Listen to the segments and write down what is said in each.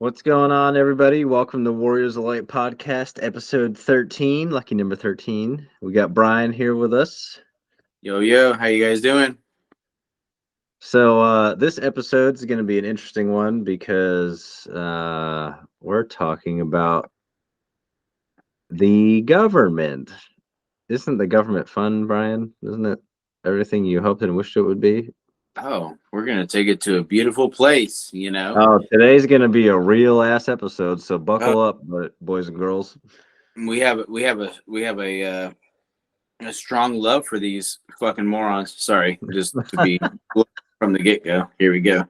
What's going on, everybody? Welcome to Warriors of Light podcast, episode 13, lucky number 13. We got Brian here with us. Yo, how you guys doing? So, this episode is going to be an interesting one because we're talking about the government. Isn't the government fun, Brian? Isn't it everything you hoped and wished it would be? Oh, we're gonna take it to a beautiful place, Oh, today's going to be a real ass episode, so Oh, buckle up, boys and girls. we have a strong love for these fucking morons. Sorry, just to be from the get go. Here we go.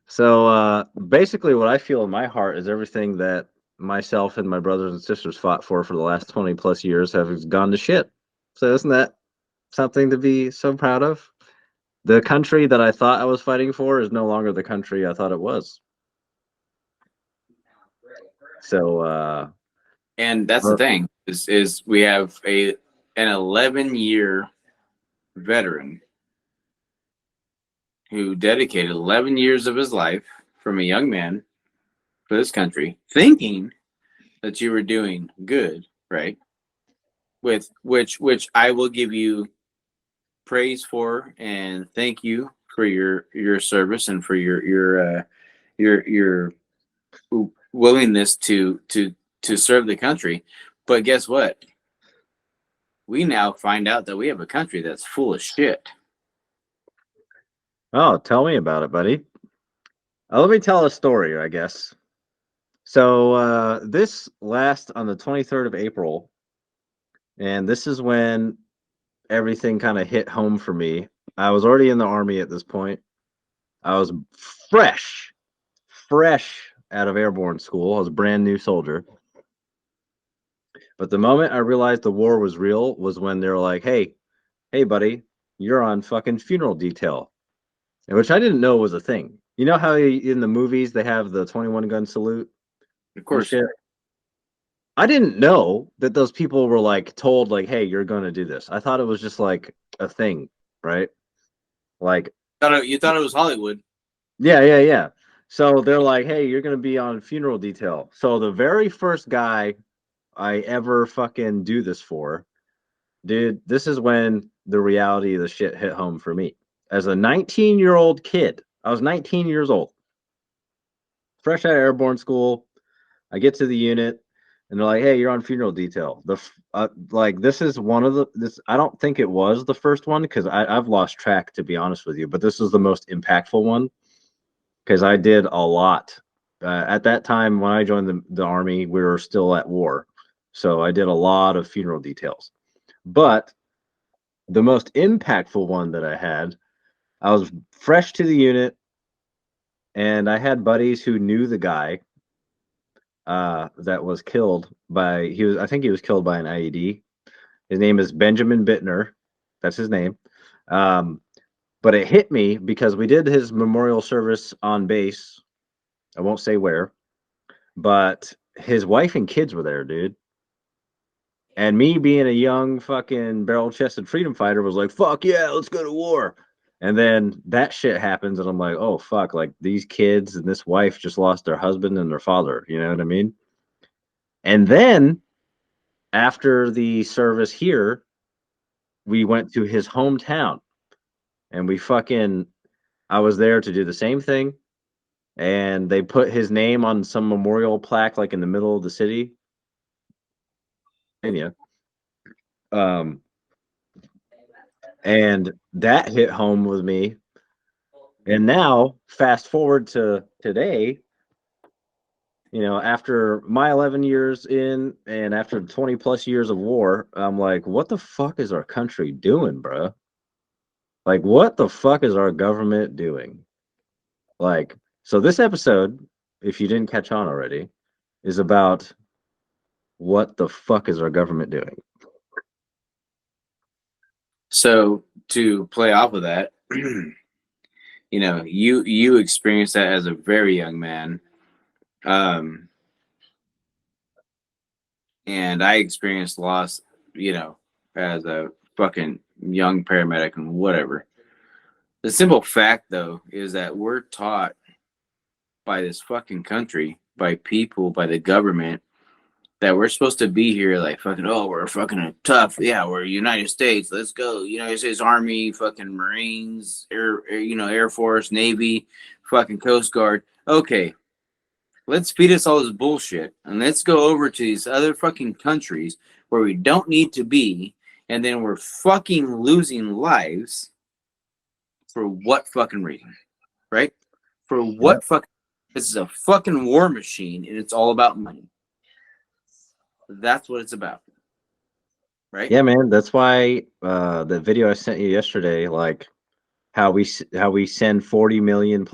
So basically, what I feel in my heart is everything that myself and my brothers and sisters fought for the last 20 plus years have gone to shit. So isn't that something to be so proud of? The country that I thought I was fighting for is no longer the country I thought it was. So And that's the thing is we have an 11-year veteran who dedicated 11 years of his life from a young man for this country, thinking that you were doing good, right? With which I will give you praise for and thank you for your service and for your willingness to serve the country. But guess what? We now find out that we have a country that's full of shit. oh, tell me about it, buddy. Let me tell a story, I guess. So this last on the 23rd of April, and this is when everything kind of hit home for me. I was already in the army at this point. I was fresh out of airborne school. I was a brand new soldier. But the moment I realized the war was real was when they were like, hey, buddy, you're on fucking funeral detail. And which I didn't know was a thing. You know how in the movies they have the 21 gun salute Of and course, shit? I didn't know that those people were like told, like, hey, you're going to do this. I thought it was just like a thing, right? Like, you thought it was Hollywood. yeah. So they're like, hey, you're going to be on funeral detail. So the very first guy I ever fucking do this for, dude, this is when the reality of the shit hit home for me. As a 19-year-old kid, I was 19 years old, fresh out of airborne school. I get to the unit, and they're like, "Hey, you're on funeral detail." Like this is one of this. I don't think it was the first one because I've lost track, to be honest with you. But this is the most impactful one because I did a lot. At that time, when I joined the army, we were still at war, so I did a lot of funeral details. But the most impactful one that I was fresh to the unit, and I had buddies who knew the guy that was killed by I think he was killed by an IED. His name is Benjamin Bittner. That's his name. Um, but it hit me because we did his memorial service on base. I won't say where, but his wife and kids were there, dude. And me being a young fucking barrel chested freedom fighter was like, fuck yeah, let's go to war. And then that shit happens, and I'm like, oh fuck, like these kids and this wife just lost their husband and their father. You know what I mean? And then after the service here, we went to his hometown and I was there to do the same thing. And they put his name on some memorial plaque, like in the middle of the city. Yeah. Um, and that hit home with me. And now, fast forward to today, after my 11 years in and after 20 plus years of war, I'm like, what the fuck is our country doing, bro? Like, what the fuck is our government doing? Like, so this episode, if you didn't catch on already, is about what the fuck is our government doing? So to play off of that, you experienced that as a very young man, um, and I experienced loss, as a fucking young paramedic and whatever. The simple fact, though, is that we're taught by this fucking country, by people, by the government, that we're supposed to be here like fucking, oh, we're fucking tough. Yeah, we're United States. Let's go. United States Army, fucking Marines, Air Force, Navy, fucking Coast Guard. Okay, let's feed us all this bullshit and let's go over to these other fucking countries where we don't need to be, and then we're fucking losing lives for what fucking reason, right? For what fucking? This is a fucking war machine, and it's all about money. That's what it's about, right? Yeah, man. That's why the video I sent you yesterday, like how we send $40 million+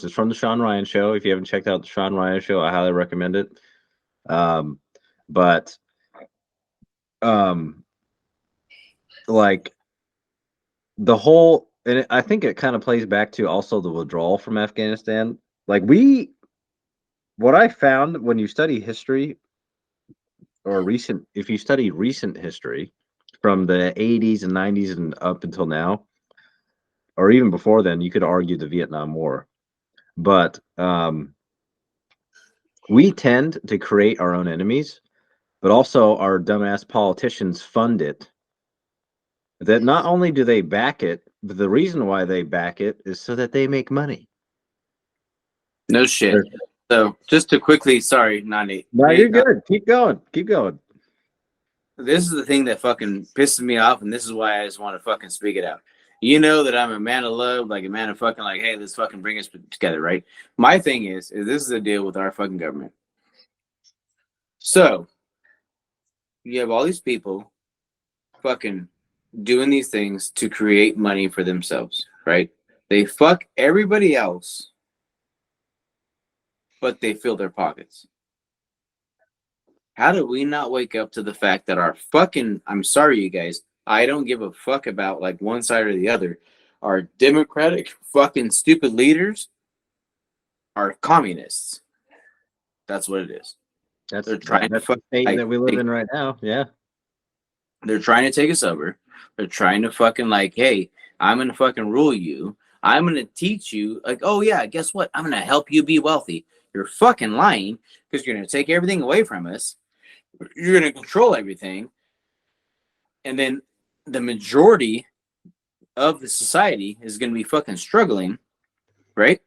is from the Sean Ryan Show. If you haven't checked out the Sean Ryan Show, I highly recommend it. But like the whole, and I think it kind of plays back to also the withdrawal from Afghanistan. Like what I found when you study history or if you study recent history from the 80s and 90s and up until now, or even before then, you could argue the Vietnam War. But we tend to create our own enemies, but also our dumbass politicians fund it. That not only do they back it, but the reason why they back it is so that they make money. No shit. So just to quickly, sorry, Nani. No, you're good. Keep going. Keep going. This is the thing that fucking pisses me off, and this is why I just want to fucking speak it out. You know that I'm a man of love, like a man of fucking like, hey, let's fucking bring us together, right? My thing is this is the deal with our fucking government. So you have all these people fucking doing these things to create money for themselves, right? They fuck everybody else, but they fill their pockets. How do we not wake up to the fact that our fucking, I'm sorry, you guys, I don't give a fuck about like one side or the other. Our democratic fucking stupid leaders are communists. That's what it is. That's They're trying that's to the state that we live in right now. Yeah. They're trying to take us over. They're trying to fucking like, hey, I'm gonna fucking rule you. I'm gonna teach you, like, oh yeah, guess what? I'm gonna help you be wealthy. You're fucking lying because you're gonna take everything away from us. You're gonna control everything, and then the majority of the society is gonna be fucking struggling, right?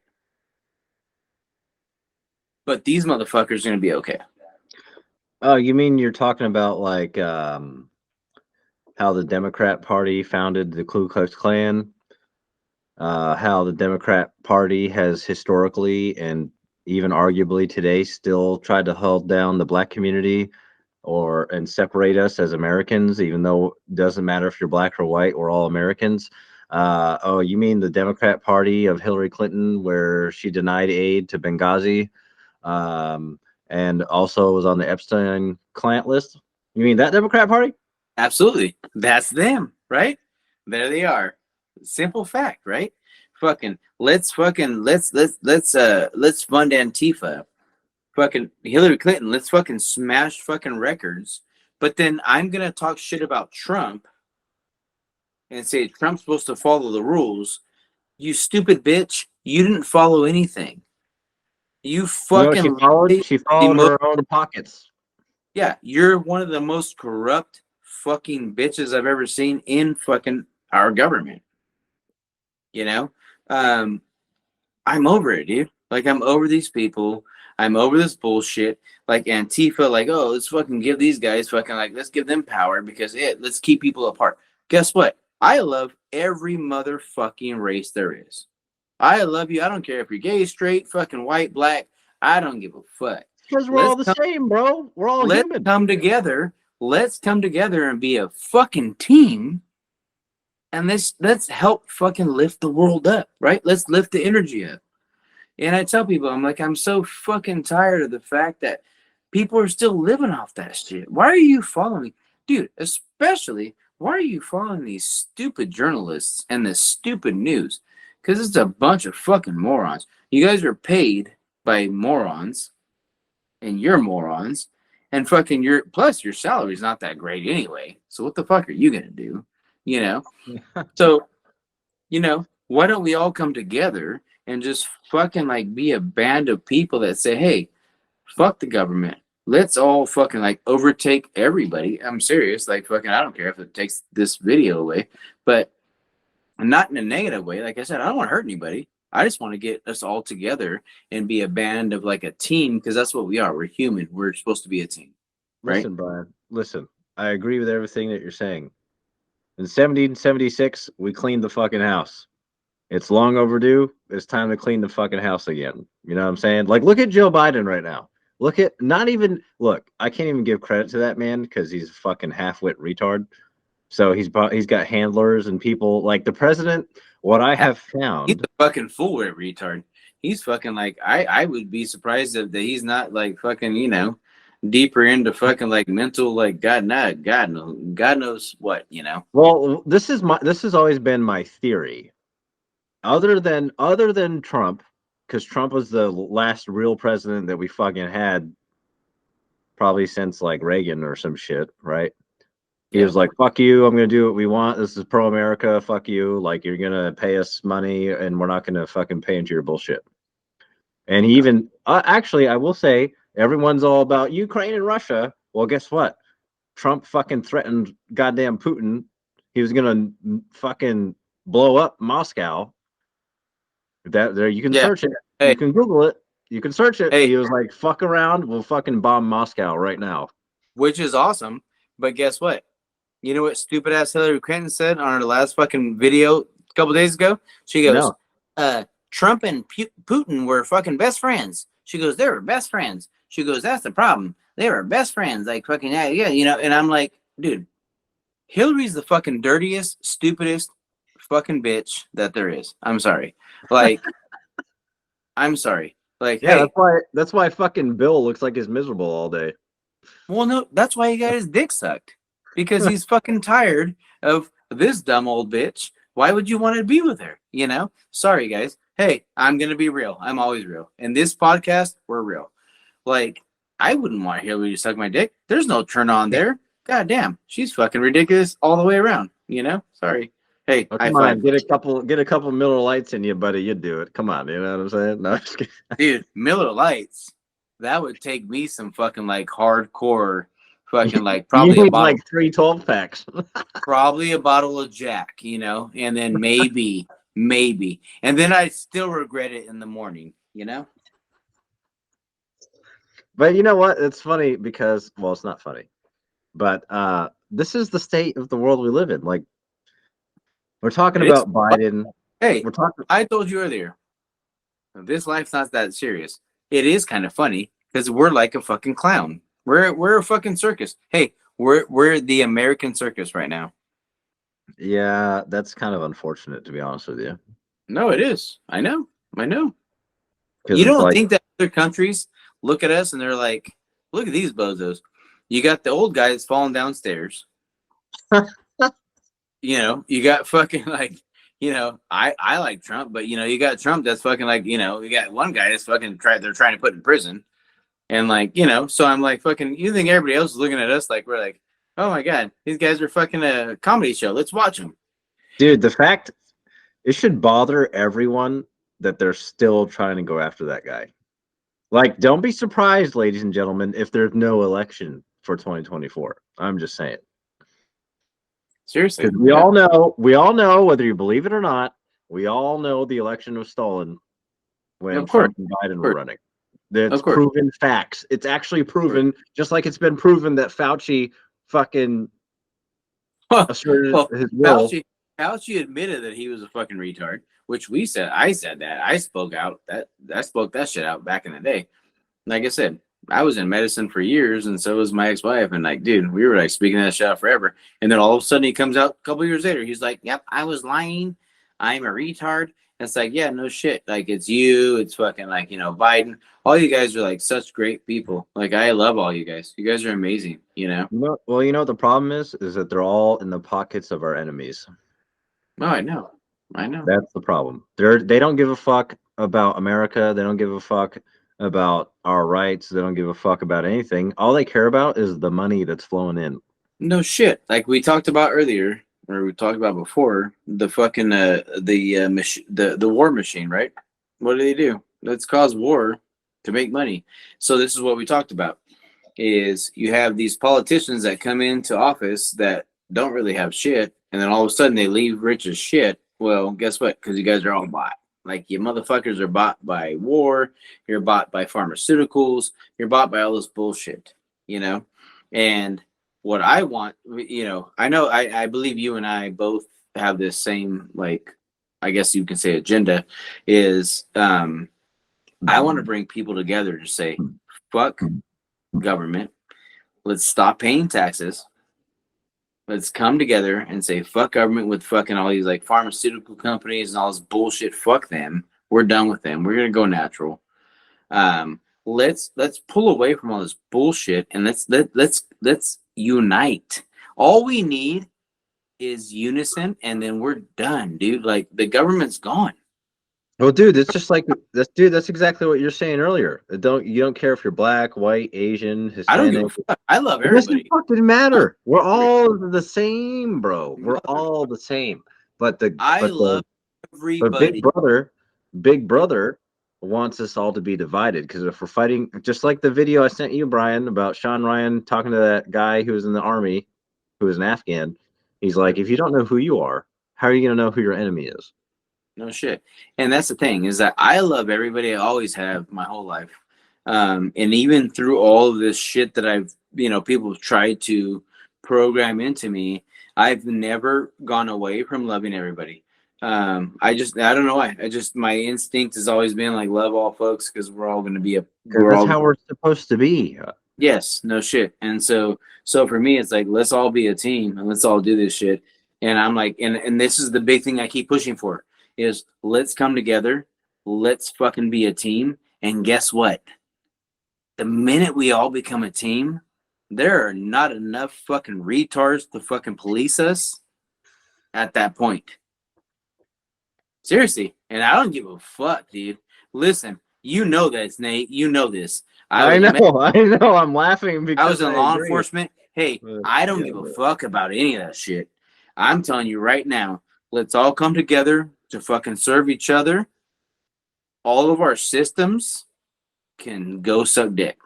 But these motherfuckers are gonna be okay. Oh, you mean you're talking about like how the Democrat Party founded the Ku Klux Klan? How the Democrat Party has historically and even arguably today still tried to hold down the black community and separate us as Americans, even though it doesn't matter if you're black or white, we're all Americans. Oh, you mean the Democrat Party of Hillary Clinton, where she denied aid to Benghazi, and also was on the Epstein client list? You mean that Democrat Party? Absolutely. That's them, right? There they are. Simple fact, right? Let's fund Antifa. Fucking Hillary Clinton, let's fucking smash fucking records. But then I'm gonna talk shit about Trump and say Trump's supposed to follow the rules. You stupid bitch, you didn't follow anything. You fucking she followed her own pockets. Yeah, you're one of the most corrupt fucking bitches I've ever seen in fucking our government. You know? I'm over it, dude. Like, I'm over these people. I'm over this bullshit. Like Antifa, like, oh, let's fucking give these guys fucking like, let's give them power because let's keep people apart. Guess what? I love every motherfucking race there is. I love you. I don't care if you're gay, straight, fucking white, black. I don't give a fuck. Because we're all the same, bro. We're all human. Let's come together. Let's come together and be a fucking team. And let's help fucking lift the world up, right? Let's lift the energy up. And I tell people, I'm like, I'm so fucking tired of the fact that people are still living off that shit. Why are you following? Dude, especially, why are you following these stupid journalists and this stupid news? Because it's a bunch of fucking morons. You guys are paid by morons, and you're morons, and fucking plus your salary's not that great anyway. So what the fuck are you gonna do? You know? So, why don't we all come together and just fucking like be a band of people that say, hey, fuck the government. Let's all fucking like overtake everybody. I'm serious. Like fucking, I don't care if it takes this video away, but not in a negative way. Like I said, I don't want to hurt anybody. I just want to get us all together and be a band of like a team because that's what we are. We're human. We're supposed to be a team, right? Listen, Brian. Listen. I agree with everything that you're saying. In 1776, we cleaned the fucking house. It's long overdue. It's time to clean the fucking house again. You know what I'm saying? Like, look at Joe Biden right now. Look at not even look. I can't even give credit to that man because he's a fucking half-wit retard. So he's got handlers and people like the president. What I have He's found, a fucking fool, retard. He's fucking like I would be surprised if that he's not like fucking deeper into fucking like mental like God knows what well, this has always been my theory. Other than Trump, because Trump was the last real president that we fucking had probably since like Reagan or some shit, right? He Yeah. was like, "Fuck you! I'm gonna do what we want. This is pro America. Fuck you! Like you're gonna pay us money, and we're not gonna fucking pay into your bullshit." And he even actually, I will say, everyone's all about Ukraine and Russia. Well, guess what? Trump fucking threatened goddamn Putin. He was gonna fucking blow up Moscow. That there, you can Yeah. search it. Hey, You can Google it. You can search it. hey, He was like, "Fuck around. We'll fucking bomb Moscow right now." which is awesome. But guess what? You know what stupid ass Hillary Clinton said on her last fucking video a couple days ago? She goes, No. Trump and Putin were fucking best friends. She goes, they were best friends. She goes, that's the problem. They were best friends. Like fucking, yeah. And I'm like, dude, Hillary's the fucking dirtiest, stupidest fucking bitch that there is. I'm sorry. Like, I'm sorry. Like, Yeah, hey, that's why fucking Bill looks like he's miserable all day. well, no, that's why he got his dick sucked. Because he's fucking tired of this dumb old bitch. Why would you want to be with her? Sorry, guys. Hey, I'm going to be real. I'm always real. In this podcast, we're real. Like, I wouldn't want Hillary to suck my dick. There's no turn on there. God damn. She's fucking ridiculous all the way around. Sorry. Hey, Oh, high come on, five. get a couple Miller Lights in you, buddy. You'd do it. Come on, you know what I'm saying? No, I'm just kidding. Dude, Miller Lights. That would take me some fucking like hardcore fucking like You need like 3 12 packs. probably a bottle of Jack, and then maybe, and then I still regret it in the morning. But you know what? It's funny because, well, it's not funny, but this is the state of the world we live in. Like, we're talking It is. about Biden. Hey, We're talking. I told you earlier, this life's not that serious. It is kind of funny because we're like a fucking clown. We're a fucking circus. Hey, we're the American circus right now. Yeah, that's kind of unfortunate, to be honest with you, No, it is. I know. because You it's don't like, think that other countries look at us and they're like, look at these bozos. You got the old guys falling downstairs. You got fucking like, I like Trump, but you got Trump that's fucking like, you got one guy that's fucking they're trying to put in prison. And like, so I'm like fucking you think everybody else is looking at us like we're like, oh my God, these guys are fucking a comedy show. Let's watch them. dude, the fact it should bother everyone that they're still trying to go after that guy. Like, don't be surprised, ladies and gentlemen, if there's no election for 2024. I'm just saying. Seriously. Because we all know, whether you believe it or not, we all know the election was stolen when Of course. Trump and Biden Of were course. running. That's Of course. proven facts. It's actually proven, just like it's been proven that Fauci fucking asserted Well, his will. Fauci admitted that he was a fucking retard, which we said. I said that. I spoke out that I spoke that shit out back in the day. Like I said, I was in medicine for years, and so was my ex-wife. And like, dude, we were like speaking that shit out forever. And then all of a sudden, he comes out a couple years later. He's like, "Yep, I was lying. I'm a retard." And it's like, yeah, no shit. Like it's you. It's fucking like Biden. All you guys are like such great people. Like I love all you guys. You guys are amazing. No, well, you know what the problem is that they're all in the pockets of our enemies. Oh, I know. That's the problem. They don't give a fuck about America. They don't give a fuck about our rights. They don't give a fuck about anything. All they care about is the money that's flowing in. No shit. Like we talked about earlier, or we talked about before, the fucking the war machine, right? What do? Let's cause war to make money. So this is what we talked about: is you have these politicians that come into office that don't really have shit, and then all of a sudden they leave rich as shit. Well, guess what? Because you guys are all bought. Like you motherfuckers are bought by war. You're bought by pharmaceuticals. You're bought by all this bullshit. You know, and what I want, I know, I believe you and I both have this same, like, I guess you can say agenda is, I want to bring people together to say, fuck government. Let's stop paying taxes. Let's come together and say, fuck government with fucking all these like pharmaceutical companies and all this bullshit. Fuck them. We're done with them. We're going to go natural. Let's pull away from all this bullshit and let's unite. All we need is unison, and then we're done, dude. Like the government's gone. Well, dude, it's just like that's dude. That's exactly what you're saying earlier. You don't care if you're black, white, Asian, Hispanic. I don't give a fuck. I love It doesn't everybody. fucking matter. We're all the same, bro. We're all the same. But I love everybody. Big brother wants us all to be divided, because if we're fighting, just like the video I sent you, Brian, about Sean Ryan talking to that guy who was in the army, who was an Afghan. He's like, if you don't know who you are, how are you gonna know who your enemy is? No shit. And that's the thing, is that I love everybody. I always have my whole life. And even through all of this shit that I've, people have tried to program into me, I've never gone away from loving everybody. I don't know why. My instinct has always been like, love all folks, because we're all going to be how we're supposed to be. Yes, no shit. And so for me, it's like, let's all be a team and let's all do this shit. And I'm like, and this is the big thing I keep pushing for, is let's come together. Let's fucking be a team. And guess what? The minute we all become a team, there are not enough fucking retards to fucking police us at that point. Seriously. And I don't give a fuck, dude. Listen, you know this, Nate. You know this. I know. I'm laughing because I was in law enforcement. Hey, I don't give a fuck about any of that shit. I'm telling you right now, let's all come together to fucking serve each other. All of our systems can go suck dick.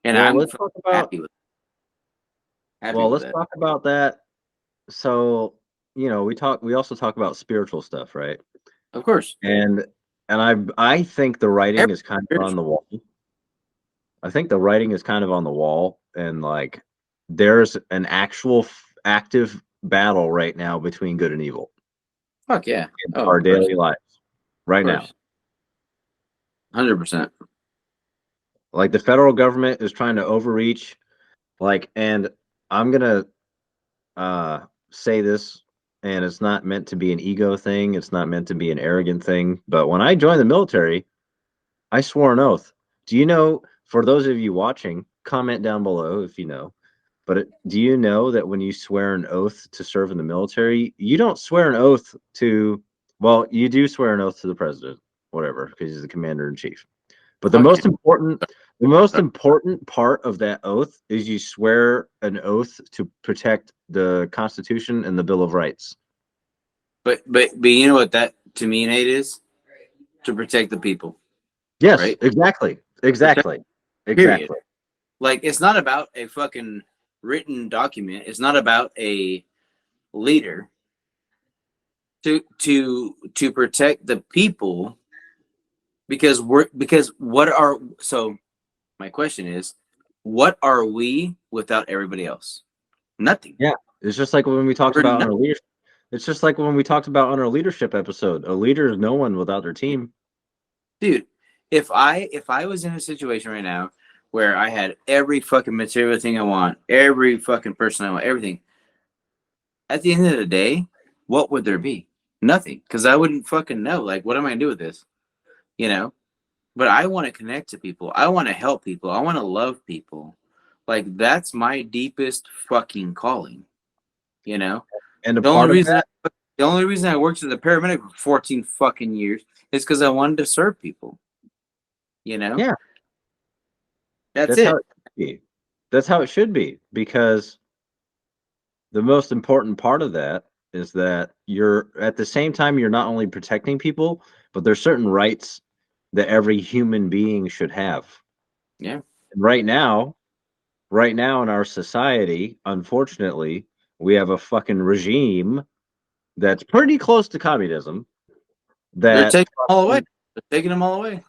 And I'm happy with it. Let's talk about that. So, we also talk about spiritual stuff, right? Of course. And I think the writing is kind of on the wall. I think the writing is kind of on the wall, and like there's an actual active battle right now between good and evil. Fuck yeah. In our daily lives right now. 100%. Like the federal government is trying to overreach, and I'm going to say this, and it's not meant to be an ego thing. It's not meant to be an arrogant thing. But when I joined the military, I swore an oath. Do you know, for those of you watching, comment down below if you know, but do you know that when you swear an oath to serve in the military, you don't swear an oath to, well, you do swear an oath to the president, whatever, because he's the commander in chief. But the most important part of that oath is you swear an oath to protect the Constitution and the Bill of Rights. But you know what that to me, Nate, is? To protect the people. Yes, right? Exactly. Period. Like, it's not about a fucking written document. It's not about a leader. To protect the people, because my question is, what are we without everybody else? Nothing. Yeah, it's just like when we talked about on our leadership. It's just like when we talked about on our leadership episode. A leader is no one without their team. Dude, if I was in a situation right now where I had every fucking material thing I want, every fucking person I want, everything, at the end of the day, what would there be? Nothing. Because I wouldn't fucking know. Like, what am I gonna do with this? But I want to connect to people. I want to help people. I want to love people. Like, that's my deepest fucking calling. And the only reason I worked as a paramedic for 14 fucking years is because I wanted to serve people. Yeah. That's it. How it should be. That's how it should be, because the most important part of that is that you're at the same time, you're not only protecting people, but there's certain rights that every human being should have. Yeah. And right now in our society, unfortunately, we have a fucking regime that's pretty close to communism They're that taking them all away. They're taking them all away.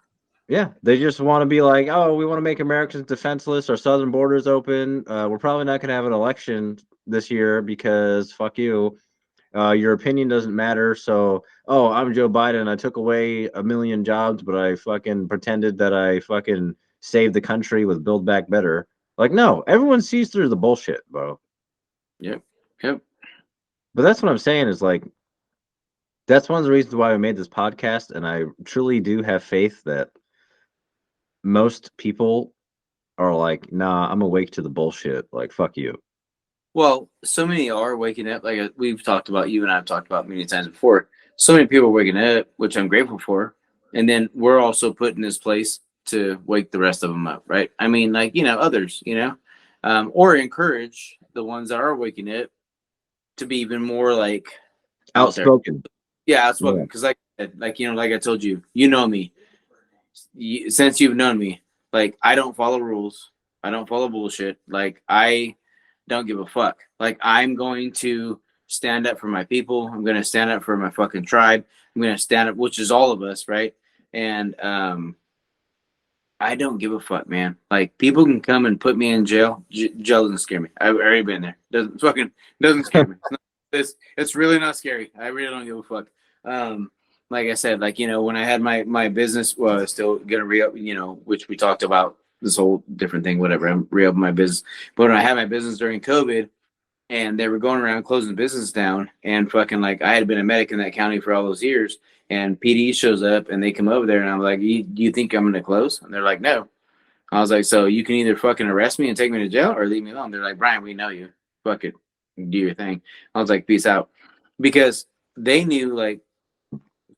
yeah, they just want to be like, oh, we want to make Americans defenseless. Our southern borders open. We're probably not going to have an election this year because fuck you. Your opinion doesn't matter. So, oh, I'm Joe Biden. I took away 1 million jobs, but I fucking pretended that I fucking saved the country with Build Back Better. Like, no, everyone sees through the bullshit, bro. Yep. Yep. But that's what I'm saying is like, that's one of the reasons why we made this podcast. And I truly do have faith that most people are like, nah, I'm awake to the bullshit. Like, fuck you. Well, so many are waking up. Like we've talked about, you and I've talked about many times before. So many people are waking up, which I'm grateful for. And then we're also put in this place to wake the rest of them up, right? I mean, like, others, or encourage the ones that are waking up to be even more like out there. Outspoken. Yeah, outspoken. Yeah. Because like like I told you, you know me. Since you've known me, like I don't follow rules. I don't follow bullshit. Like I don't give a fuck. Like I'm going to stand up for my people. I'm going to stand up for my fucking tribe. I'm going to stand up, which is all of us, right? And I don't give a fuck, man. Like people can come and put me in jail. Jail doesn't scare me. I've already been there. Doesn't scare me. It's really not scary. I really don't give a fuck. Like I said, like when I had my business, well, I was still gonna re-up, which we talked about this whole different thing, whatever. I'm re-upping my business, but when I had my business during COVID, and they were going around closing business down, and fucking like I had been a medic in that county for all those years, and PD shows up and they come over there, and I'm like, you think I'm gonna close? And they're like, no. I was like, so you can either fucking arrest me and take me to jail or leave me alone. They're like, Brian, we know you. Fuck it. Do your thing. I was like, peace out. Because they knew, like,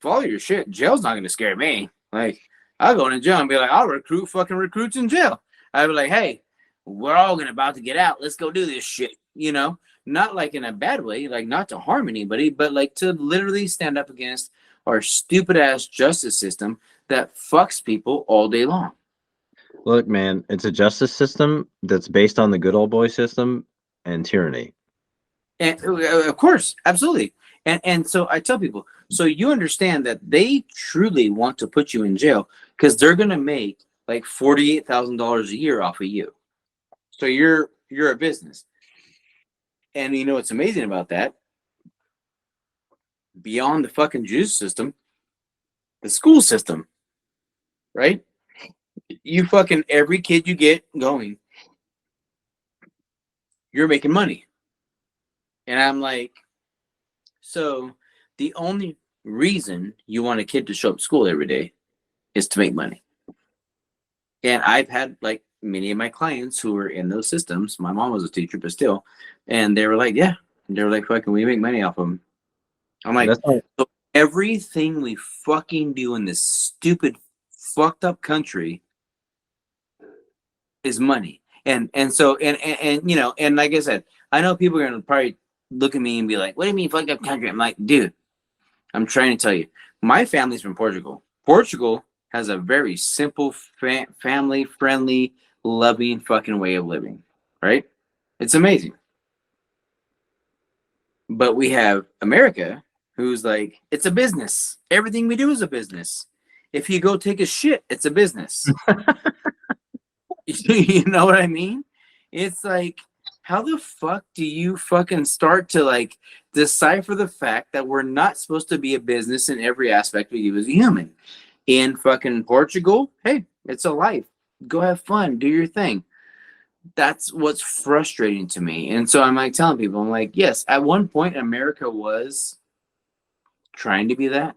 follow your shit. Jail's not going to scare me. Like, I'll go into jail and be like, I'll recruit fucking recruits in jail. I'd be like, hey, we're all going to about to get out. Let's go do this shit. Not like in a bad way, like not to harm anybody, but like to literally stand up against our stupid ass justice system that fucks people all day long. Look, man, it's a justice system that's based on the good old boy system and tyranny. And of course, absolutely. And so I tell people, so you understand that they truly want to put you in jail because they're gonna make like $48,000 a year off of you. So you're a business. And you know what's amazing about that? Beyond the fucking juice system, the school system, right? You fucking every kid you get going, you're making money. And I'm like, so the only reason you want a kid to show up to school every day is to make money. And I've had like many of my clients who were in those systems. My mom was a teacher, but still, and they were like, yeah, they were like, fucking, we make money off of them. I'm like, That's not, so everything we fucking do in this stupid, fucked up country is money. And so and like I said, I know people are gonna probably look at me and be like, what do you mean fucked up country? I'm like, dude, I'm trying to tell you, my family's from Portugal. Portugal has a very simple, family-friendly, loving fucking way of living, right? It's amazing. But we have America, who's like, it's a business. Everything we do is a business. If you go take a shit, it's a business. You know what I mean? It's like, how the fuck do you fucking start to like decipher the fact that we're not supposed to be a business in every aspect we do as a human? In fucking Portugal, hey, it's a life. Go have fun, do your thing. That's what's frustrating to me. And so I'm like telling people, I'm like, yes, at one point America was trying to be that,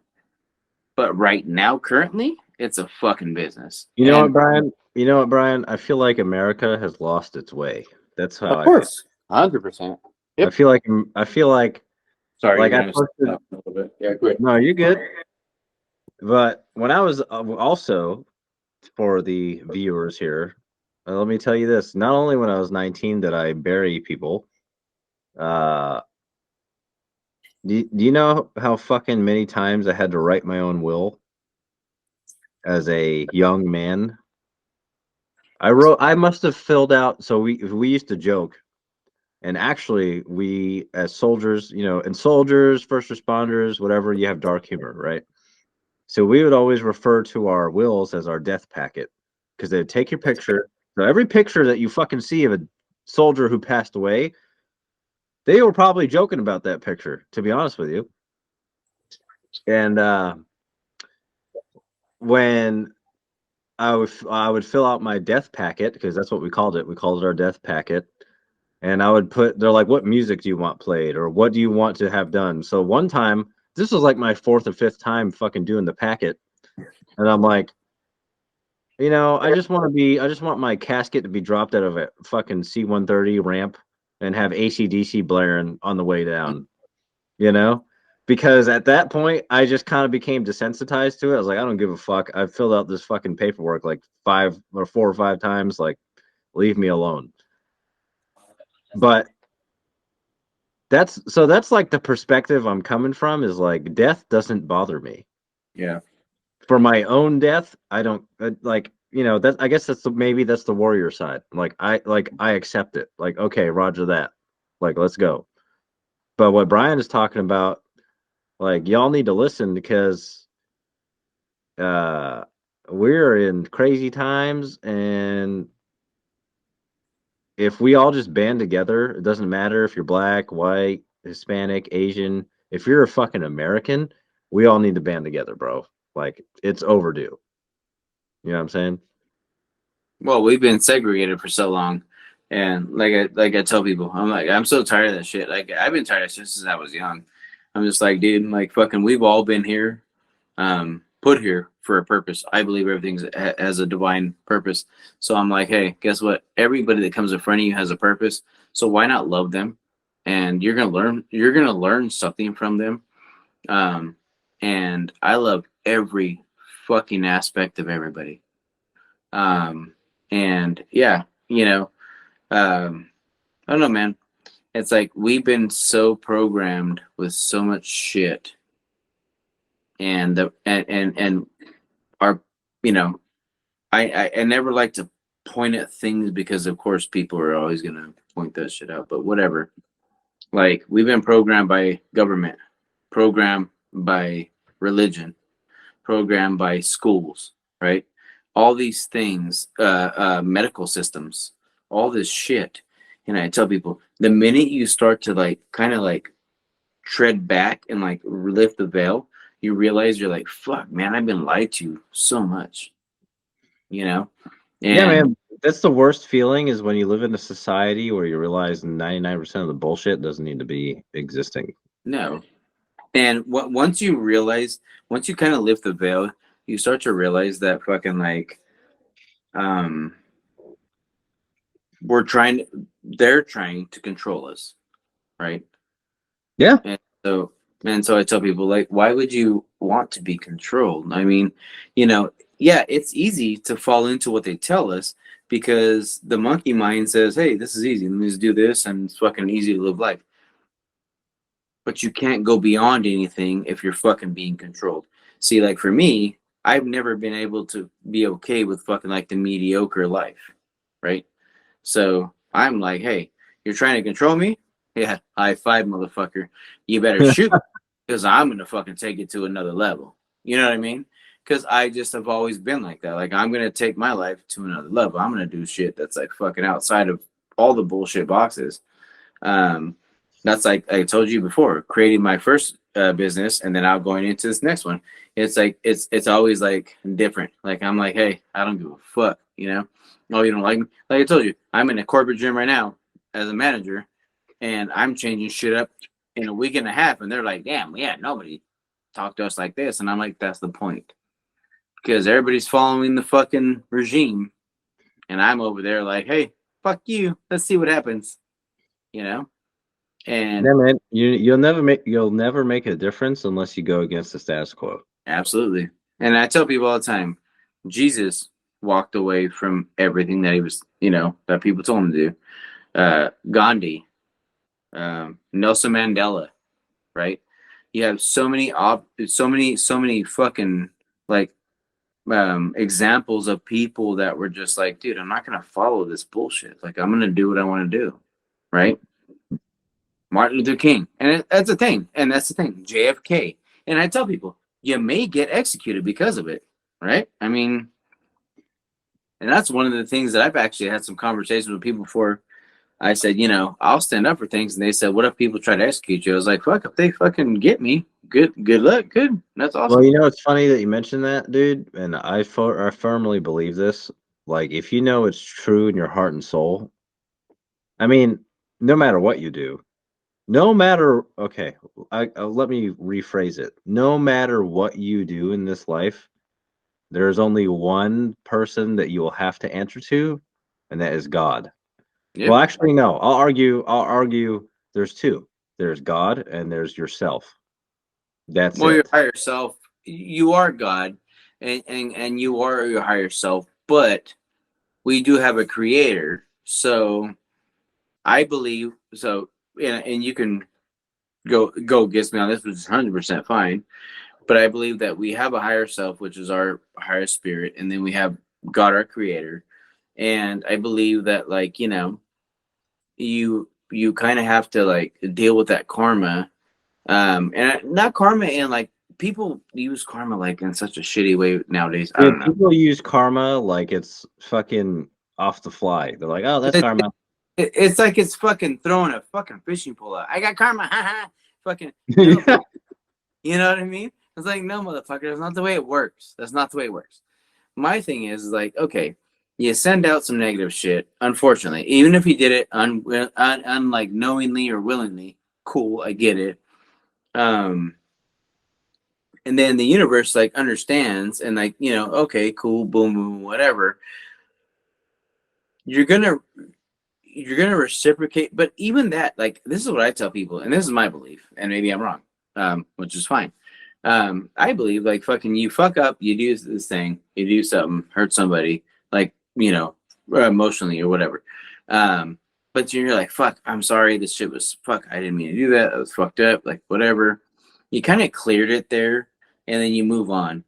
but right now, currently, it's a fucking business. you know what, And Brian? You know what, Brian? I feel like America has lost its way. That's how of I feel. course, 100%. I Yep. feel like I feel Sorry, like you're I gonna posted. stop a little bit. Yeah, quick. No, you're good. But when I was also for the viewers here, let me tell you this: not only when I was 19 did I bury people. Uh, do you know how fucking many times I had to write my own will? as a young man. I must have filled out. So we used to joke, and actually, we as soldiers, and soldiers, first responders, whatever, you have dark humor, right? So we would always refer to our wills as our death packet because they'd take your picture. So every picture that you fucking see of a soldier who passed away, they were probably joking about that picture, to be honest with you. And when I would fill out my death packet because that's what we called it. We called it our death packet. And I would put, they're like, what music do you want played or what do you want to have done? So one time, this was like my fourth or fifth time fucking doing the packet. And I'm like, I just want my casket to be dropped out of a fucking C-130 ramp and have AC/DC blaring on the way down, you know? Because at that point, I just kind of became desensitized to it. I was like, I don't give a fuck. I've filled out this fucking paperwork like 4 or 5 times. Like, leave me alone. But that's like the perspective I'm coming from is like death doesn't bother me. Yeah. For my own death, I don't that I guess maybe that's the warrior side. I accept it. Like, okay, Roger that. Like, let's go. But what Brian is talking about, like, y'all need to listen because uh we're in crazy times, and if we all just band together, it doesn't matter if you're black, white, Hispanic, Asian, if you're a fucking American, we all need to band together, bro. Like, it's overdue. You know what I'm saying? Well, we've been segregated for so long, and like I tell people, I'm like, I'm so tired of that shit. Like, I've been tired of shit since I was young. I'm just like, dude, like, fucking, we've all been here, put here for a purpose. I believe everything has a divine purpose. So I'm like, hey, guess what? Everybody that comes in front of you has a purpose. So why not love them? And you're gonna learn. You're gonna learn something from them. Um, and I love every fucking aspect of everybody. Um, and yeah, I don't know, man. It's like we've been so programmed with so much shit, and and our, you know, I never like to point at things because of course people are always gonna point that shit out, but whatever. Like, we've been programmed by government, programmed by religion, programmed by schools, right? All these things, medical systems, all this shit. And I tell people, the minute you start to like kind of like tread back and like lift the veil, you realize you're like, fuck, man, I've been lied to so much, you know? Yeah, And man. That's the worst feeling is when you live in a society where you realize 99% of the bullshit doesn't need to be existing. no. And once you realize, once you kind of lift the veil, you start to realize that fucking like, um, we're trying, they're trying to control us, right? Yeah. And so, and so I tell people, like, why would you want to be controlled? I mean, yeah, it's easy to fall into what they tell us because the monkey mind says, hey, this is easy. Let me just do this and it's fucking easy to live life. But you can't go beyond anything if you're fucking being controlled. See, like for me, I've never been able to be okay with fucking like the mediocre life, right? So I'm like, hey, you're trying to control me? Yeah, high five, motherfucker. You better shoot because I'm gonna fucking take it to another level. You know what I mean? Because I just have always been like that. Like, I'm gonna take my life to another level. I'm gonna do shit that's like fucking outside of all the bullshit boxes. Um, that's like I told you before, creating my first business and then out going into this next one. It's like it's always like different. Like, I'm like, hey, I don't give a fuck, you know. Oh, you don't like me? Like I told you, I'm in a corporate gym right now as a manager, and I'm changing shit up in a week and a half, and they're like, damn, yeah, nobody talked to us like this, and I'm like, that's the point, because everybody's following the fucking regime, and I'm over there like, hey, fuck you, let's see what happens, you know. And Yeah, man. You'll never make a difference unless you go against the status quo. absolutely. And I tell people all the time, Jesus walked away from everything that he was, that people told him to do. Gandhi, Nelson Mandela, right? You have so many fucking like examples of people that were just like, dude, I'm not gonna follow this bullshit. Like, I'm gonna do what I want to do, right? Martin Luther King, and that's the thing, and that's the thing. JFK, and I tell people, you may get executed because of it, right? I mean, and that's one of the things that I've actually had some conversations with people before. I said, I'll stand up for things, and they said, "What if people try to execute you?" I was like, "Fuck, if they fucking get me, good luck, good. That's Well, awesome." it's funny that you mentioned that, dude, and I firmly believe this. Like, if you know it's true in your heart and soul, I mean, no matter what you do, no matter okay, let me rephrase it. No matter what you do in this life, there's only one person that you will have to answer to, and that is God. Well, Yep. actually, no. I'll argue there's two. There's God and there's yourself. That's Well, your it. higher self, you are God, and you are your higher self, but we do have a creator. So I believe so, and you can go against me on this, which is 100% fine. But I believe that we have a higher self, which is our higher spirit, and then we have God, our creator. And I believe that, like, you kind of have to like deal with that karma, and not karma, and like people use karma like in such a shitty way nowadays. I Dude, don't know. people use karma like it's fucking off the fly. They're like, "Oh, that's It, karma." it's like it's fucking throwing a fucking fishing pole out. I got karma, haha. Fucking no, you know what I mean? It's like, no, motherfucker, that's not the way it works. That's not the way it works. My thing is like, okay, you send out some negative shit. Unfortunately, even if you did it like knowingly or willingly, cool, I get it. Um, and then the universe like understands and like, okay, cool, boom, boom, whatever. You're gonna you're gonna reciprocate, but even that, like, this is what I tell people, and this is my belief, and maybe I'm wrong, which is fine. I believe like fucking you fuck up, you do this thing, you do something, hurt somebody, like, emotionally or whatever. Um, but you're like, fuck, I'm sorry, this shit was fuck, I didn't mean to do that, I was fucked up, like whatever. You kind of cleared it there, and then you move on.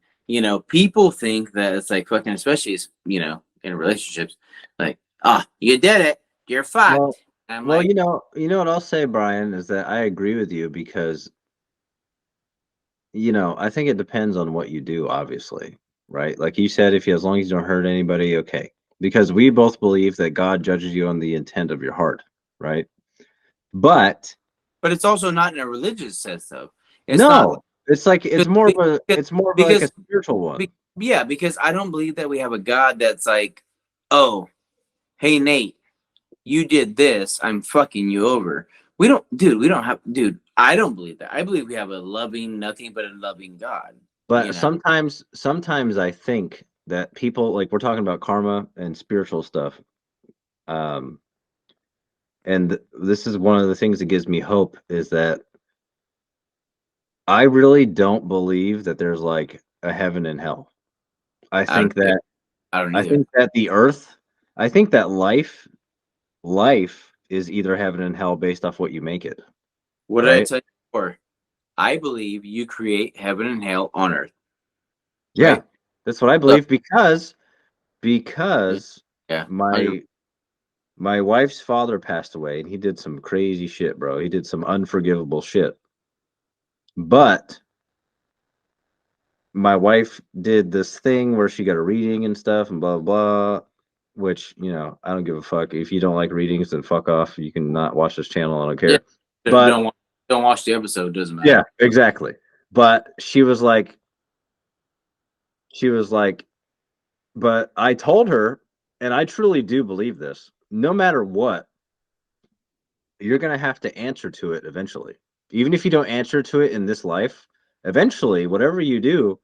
People think that it's like fucking, especially in relationships, like, oh, you did it, you're Well, fucked. I'm well, like, what I'll say, Brian, is that I agree with you because, I think it depends on what you do, obviously, right? Like you said, as long as you don't hurt anybody, okay. Because we both believe that God judges you on the intent of your heart, right? But but it's also not in a religious sense though. It's not no, it's like because it's more of like a because spiritual one. yeah, because I don't believe that we have a God that's like, oh, hey Nate, you did this, I'm fucking you over. We don't, dude. We don't have, dude. I don't believe that. I believe we have a loving, nothing but a loving God. You But know, sometimes I think that people, like, we're talking about karma and spiritual stuff. Um, and this is one of the things that gives me hope is that I really don't believe that there's like a heaven and hell. I I don't, think that I don't I either. think that the earth, I think that life is either heaven and hell based off what you make it, What did I right? tell you before? I believe you create heaven and hell on earth, Yeah, right? that's what I So, believe because yeah, 100. my my wife's father passed away and he did some crazy shit, bro. He did some unforgivable shit. But my wife did this thing where she got a reading and stuff and blah blah, which, I don't give a fuck. If you don't like readings, then fuck off. You can not watch this channel. I don't Yeah, care. But don't watch the episode. Doesn't yeah, matter. exactly. But she was like, but I told her, and I truly do believe this, no matter what, you're going to have to answer to it eventually. Even if you don't answer to it in this life, eventually, whatever you do,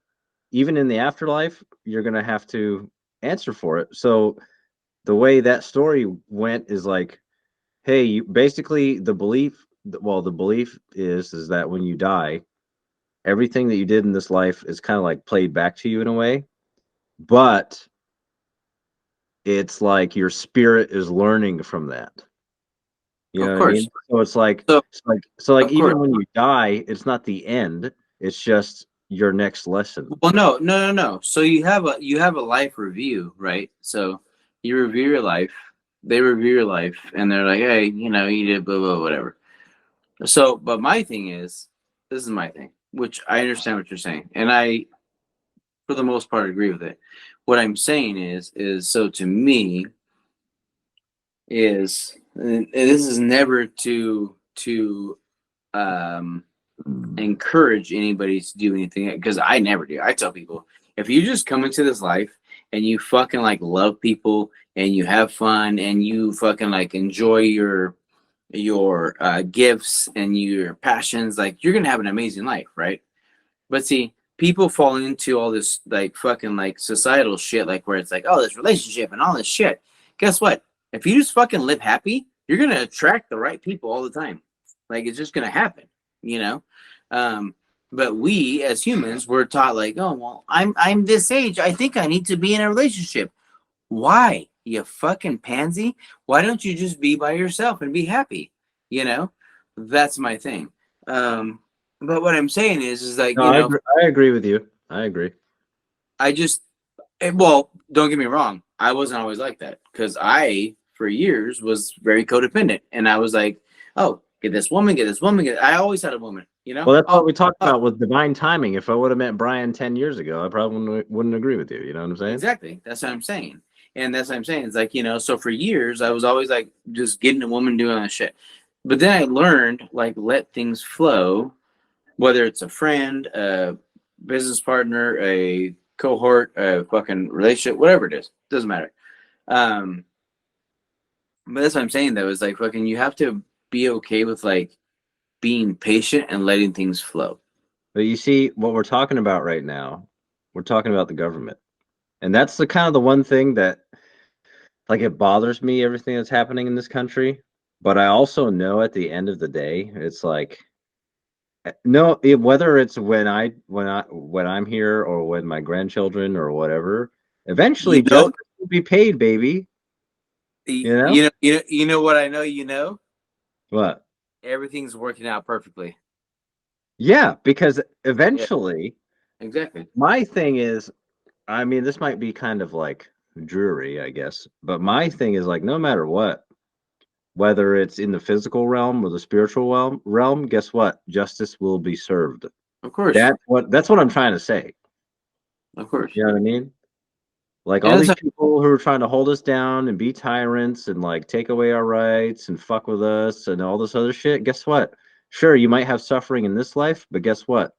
even in the afterlife, you're going to have to answer for it. So the way that story went is like, hey, basically the belief is that when you die, everything that you did in this life is kind of like played back to you in a way, but it's like your spirit is learning from that. You know Of what I course. mean? So it's like So it's like of course. even when you die, it's not the end. It's just your next lesson. Well, no. So you have a life review, right? So you review your life, they review your life, and they're like, hey, you did blah blah whatever. So, but my thing is, this is my thing, which I understand what you're saying, and I, for the most part, agree with it. What I'm saying is so to me is, and this is never to um encourage anybody to do anything because I never do. I tell people if you just come into this life and you fucking like love people and you have fun and you fucking like enjoy your gifts and your passions, like you're gonna have an amazing life, right? But see, people fall into all this like fucking like societal shit, like where it's like, oh, this relationship and all this shit. Guess what? If you just fucking live happy, you're gonna attract the right people all the time. Like it's just gonna happen, you know. Um, but we as humans, we're taught like, oh well, I'm this age. I think I need to be in a relationship. Why, you fucking pansy? Why don't you just be by yourself and be happy? You know, that's my thing. Um, but what I'm saying is like, No, I agree with you. I agree. I just, well, don't get me wrong. I wasn't always like that because I, for years, was very codependent, and I was like, oh, get this woman, get this woman. I always had a woman, you know. Well, that's what Oh, we talked oh, about with divine timing. If I would have met Brian 10 years ago, I probably wouldn't agree with you. You know what I'm saying? exactly. That's what I'm saying. And that's what I'm saying. It's like, so for years, I was always like just getting a woman doing all that shit. But then I learned, like, let things flow, whether it's a friend, a business partner, a cohort, a fucking relationship, whatever it is, doesn't matter. Um, but that's what I'm saying, though, is like, fucking, you have to be okay with, like, being patient and letting things flow. But you see, what we're talking about right now, we're talking about the government. And that's the kind of the one thing that, like, it bothers me, everything that's happening in this country. But I also know at the end of the day, it's like, no, whether it's when I'm here or when my grandchildren or whatever, You eventually know, justice will be paid, baby. You know you know what I know, what? everything's working out perfectly. Yeah, because Yeah, eventually, exactly. my thing is, I mean, this might be kind of like dreary, I guess, but my thing is like, no matter what, whether it's in the physical realm or the spiritual realm, guess what? Justice will be served. Of course. That's what I'm trying to say. Of course. You know what I mean? Like all And these that's people who are trying to hold us down and be tyrants and like take away our rights and fuck with us and all this other shit. Guess what? Sure, you might have suffering in this life, but guess what?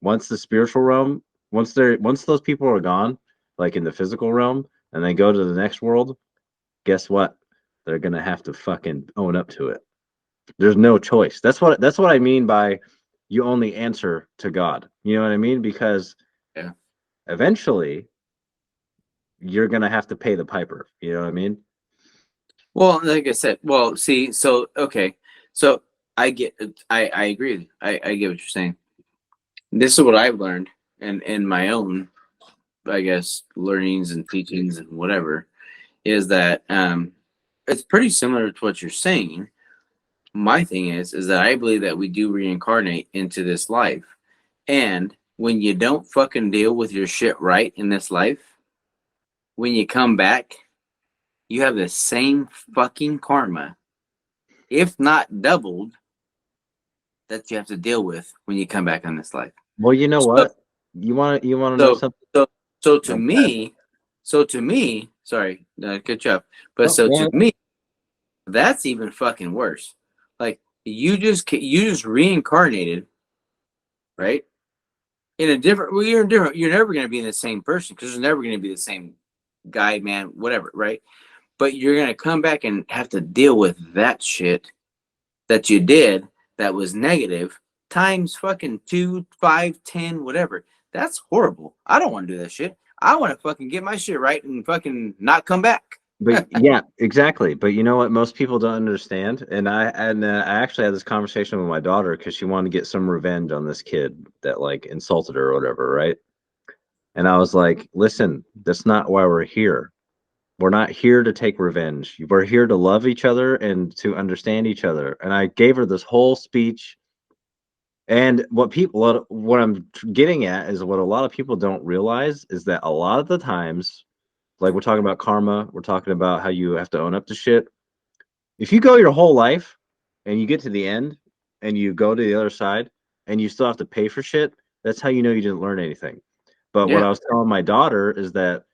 Once the spiritual realm, once those people are gone, like in the physical realm, and they go to the next world, guess what? They're gonna have to fucking own up to it. There's no choice. That's what I mean by you only answer to God. You know what I mean? Because yeah. eventually you're gonna have to pay the piper. You know what I mean? Well, like I said, well, see, so okay, so I get, I agree. I get what you're saying. This is what I've learned, and in my own, I guess, learnings and teachings and whatever, is that it's pretty similar to what you're saying. My thing is that I believe that we do reincarnate into this life, and when you don't fucking deal with your shit right in this life, when you come back, you have the same fucking karma, if not doubled, that you have to deal with when you come back on this life. Well, you know So, what? You want to know so, something? so, so to No, me, sorry, cut you off, but no, so go to ahead. me, that's even fucking worse. Like you just reincarnated, right? In a different, well, you're different. You're never going to be in the same person because there's never going to be the same guy, man, whatever, right? But you're going to come back and have to deal with that shit that you did that was negative times fucking 2, 5, 10, whatever. That's horrible. I don't want to do that shit. I want to fucking get my shit right and fucking not come back. But yeah, exactly. But you know what? Most people don't understand, and I actually had this conversation with my daughter because she wanted to get some revenge on this kid that like insulted her or whatever, right? And I was like, listen, that's not why we're here. We're not here to take revenge. We're here to love each other and to understand each other. And I gave her this whole speech, And what I'm getting at is what a lot of people don't realize is that a lot of the times, like we're talking about karma, we're talking about how you have to own up to shit. If you go your whole life and you get to the end and you go to the other side and you still have to pay for shit, that's how you know you didn't learn anything. But what Yeah, I was telling my daughter is that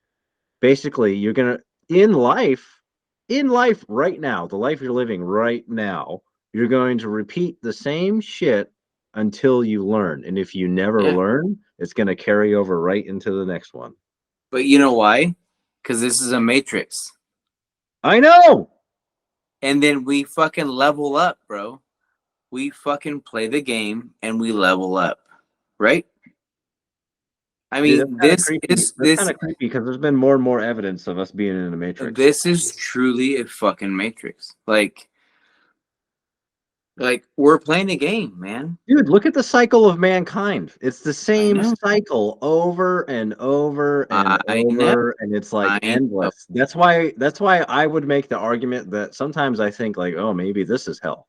basically you're gonna in life, in life right now, the life you're living right now, you're going to repeat the same shit until you learn. And if you never yeah. learn, it's gonna carry over right into the next one. But you know why? Because this is a matrix. I know. And then we fucking level up, bro. We fucking play the game and we level up, right? I Dude, that's mean, kind of creepy. That's kind this of creepy because there's been more and more evidence of us being in the matrix. this is truly a fucking matrix. Like we're playing a game, man. Dude, look at the cycle of mankind. It's the I same know. cycle over and over and I know. over, and it's like I know. endless. That's why I would make the argument that sometimes I think like, oh, maybe this is hell.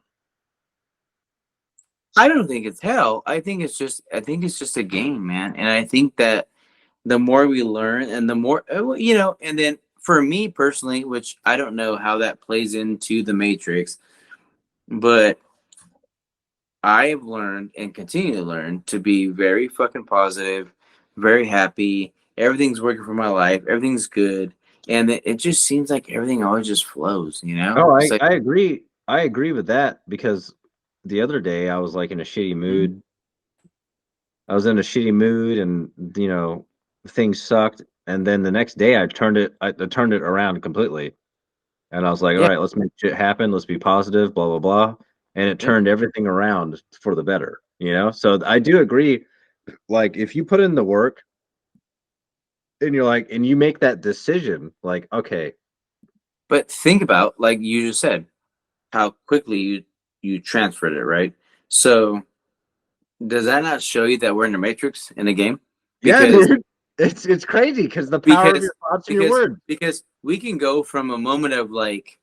I don't think it's hell. I think it's just a game, man. And I think that the more we learn and the more and then for me personally, which I don't know how that plays into the matrix, but I have learned and continue to learn to be very fucking positive, very happy. Everything's working for my life. Everything's good. And it just seems like everything always just flows, you know? Oh, It's like, I agree. I agree with that because the other day I was like in a shitty mhm, mood. I was in a shitty mood, and things sucked. And then the next day I turned it around completely. And I was like, all yeah, right, let's make shit happen. Let's be positive, blah, blah, blah. And it yeah. turned everything around for the better, you know? So I do agree. Like, if you put in the work and you're like, and you make that decision, like, okay, But think about, like you just said, how quickly you transferred it, right? So does that not show you that we're in the matrix in the game? yeah, Because dude, it's crazy because the power of because your thoughts and your because words. because we can go from a moment of like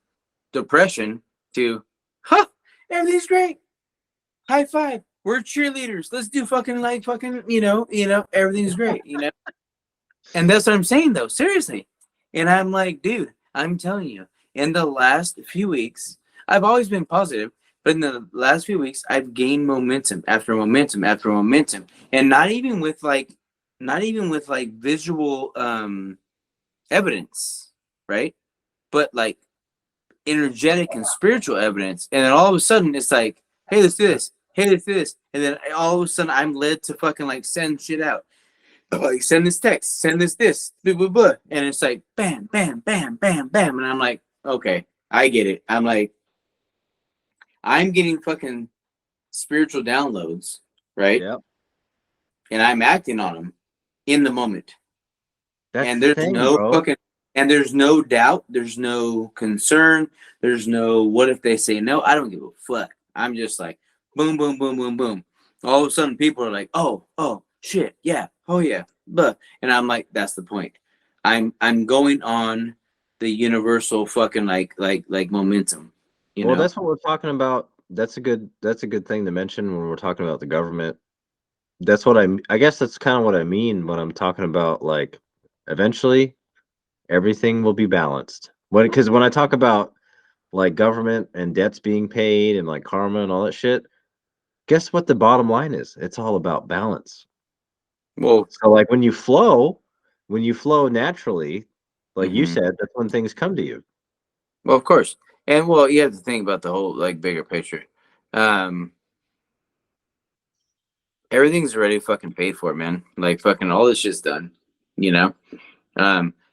depression to, huh, everything's great. High five. We're cheerleaders. Let's do fucking like fucking, everything's great, And that's what I'm saying though, seriously. And I'm like, dude, I'm telling you, in the last few weeks, I've always been positive, but in the last few weeks, I've gained momentum after momentum after momentum. And not even with like visual evidence, right? But like energetic and spiritual evidence. And then all of a sudden it's like, hey, let's do this. Hey, let's do this. And then all of a sudden I'm led to fucking like send shit out. Like send this text, send this, blah, blah, blah. And it's like bam, bam, bam, bam, bam. And I'm like, okay, I get it. I'm like, I'm getting fucking spiritual downloads, right? Yep. And I'm acting on them in the moment. That's And the there's thing, no bro. fucking and there's no doubt, there's no concern, there's no what if they say no. I don't give a fuck. I'm just like boom, boom, boom, boom, boom. All of a sudden people are like, oh, shit, yeah, oh yeah, but and I'm like, that's the point. I'm going on the universal fucking like momentum, you Well, know? that's what we're talking about. That's a good thing to mention when we're talking about the government. That's what I guess that's kind of what I mean when I'm talking about like eventually everything will be balanced. Because when I talk about like government and debts being paid and like karma and all that shit, guess what the bottom line is? It's all about balance. Well, So like when you flow naturally, like you mhm. said, that's when things come to you. Well, of course. And well, you have to think about the whole like bigger picture. Um Everything's already fucking paid for, man. Like fucking all this shit's done. You know?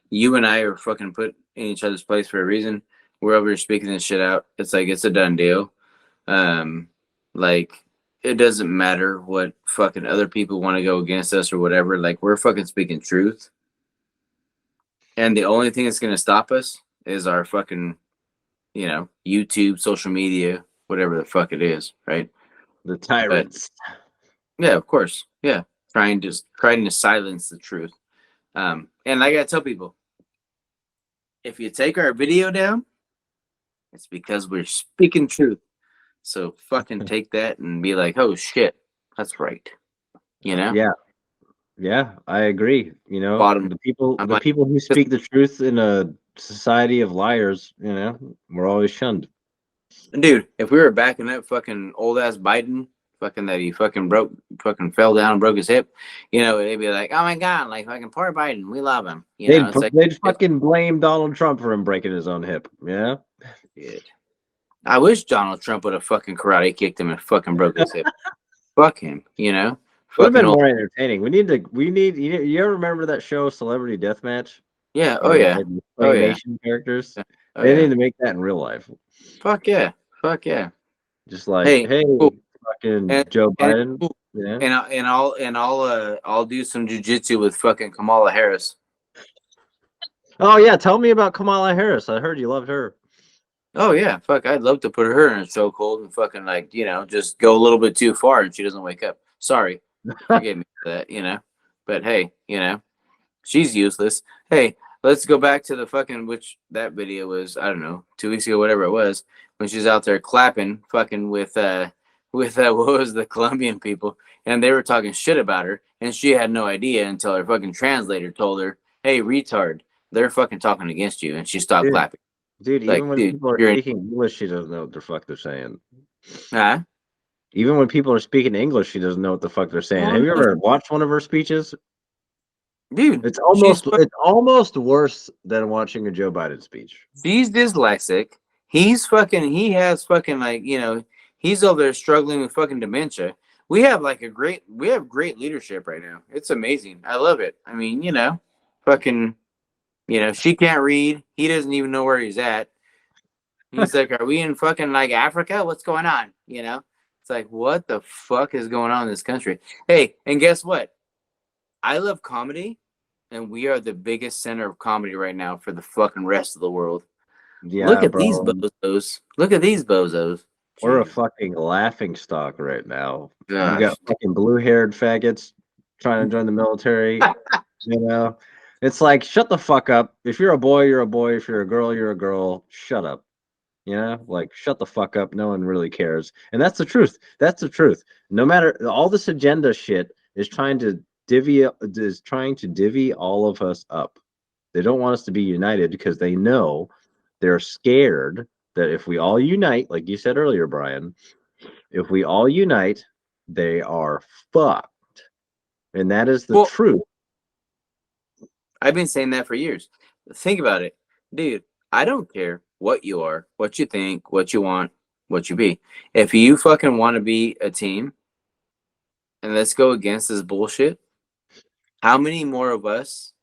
You and I are fucking put in each other's place for a reason. We're over here speaking this shit out. It's like it's a done deal. Um, like it doesn't matter what fucking other people want to go against us or whatever. Like we're fucking speaking truth. And the only thing that's gonna stop us is our fucking, YouTube, social media, whatever the fuck it is, right? The But tyrants. yeah, of course. Yeah. Trying to silence the truth. And I gotta tell people, if you take our video down, it's because we're speaking truth. So fucking take that and be like, oh shit. That's right. You know, Yeah, I agree. You know, bottom. I'm the like, people who speak the truth in a society of liars, you know, we're always shunned. dude, if we were backing up fucking old ass Biden, fucking that he fucking fell down and broke his hip, they'd be like, oh my god, like fucking poor Biden, we love him. It's like, They'd fucking blame Donald Trump for him breaking his own hip. Yeah. shit. I wish Donald Trump would have fucking karate kicked him and fucking broke his hip. Fuck him, Would have fucking been old. more entertaining. You ever remember that show Celebrity Deathmatch? Yeah. Oh Where they yeah. had these Oh yeah. claymation characters. Oh They yeah. need to make that in real life. Fuck yeah. Fuck yeah. Just like, Hey, hey, cool. fucking And Joe and Biden. cool. Yeah. I'll do some jujitsu with fucking Kamala Harris. Oh yeah, tell me about Kamala Harris. I heard you loved her. Oh yeah, fuck! I'd love to put her in a chokehold and fucking just go a little bit too far and she doesn't wake up. Sorry, forgive me for that. But hey, she's useless. Hey, let's go back to the fucking which that video was. I don't know, 2 weeks ago, whatever it was, when she's out there clapping, fucking with what was the Colombian people, and they were talking shit about her, and she had no idea until her fucking translator told her, "Hey, retard, they're fucking talking against you," and she stopped Dude, clapping. dude, Like, even when dude, people are you're in. speaking English, she doesn't know what the fuck they're saying. Huh? Even when people are speaking English, she doesn't know what the fuck they're saying. Oh Have you no, ever watched one of her speeches? dude, It's almost worse than watching a Joe Biden speech. she's dyslexic. He has fucking he's over there struggling with fucking dementia. We have great leadership right now. It's amazing. I love it. I mean, fucking, she can't read. He doesn't even know where he's at. He's like, are we in fucking like Africa? What's going on? It's like, what the fuck is going on in this country? Hey, and guess what? I love comedy, and we are the biggest center of comedy right now for the fucking rest of the world. Look Yeah, at these bro. bozos. Look at these bozos. We're a Jeez. fucking laughing stock right now. You got Gosh. fucking blue-haired faggots trying to join the military. You know, it's like shut the fuck up. If you're a boy, you're a boy. If you're a girl, you're a girl. Shut up. You know, like shut the fuck up. No one really cares, and that's the truth. That's the truth. No matter all this agenda shit is trying to divvy all of us up. They don't want us to be united because they know they're scared that if we all unite, like you said earlier, Brian, if we all unite, they are fucked. And that is the Well, truth. I've been saying that for years. Think about it. Dude, I don't care what you are, what you think, what you want, what you be. If you fucking want to be a team and let's go against this bullshit, how many more of us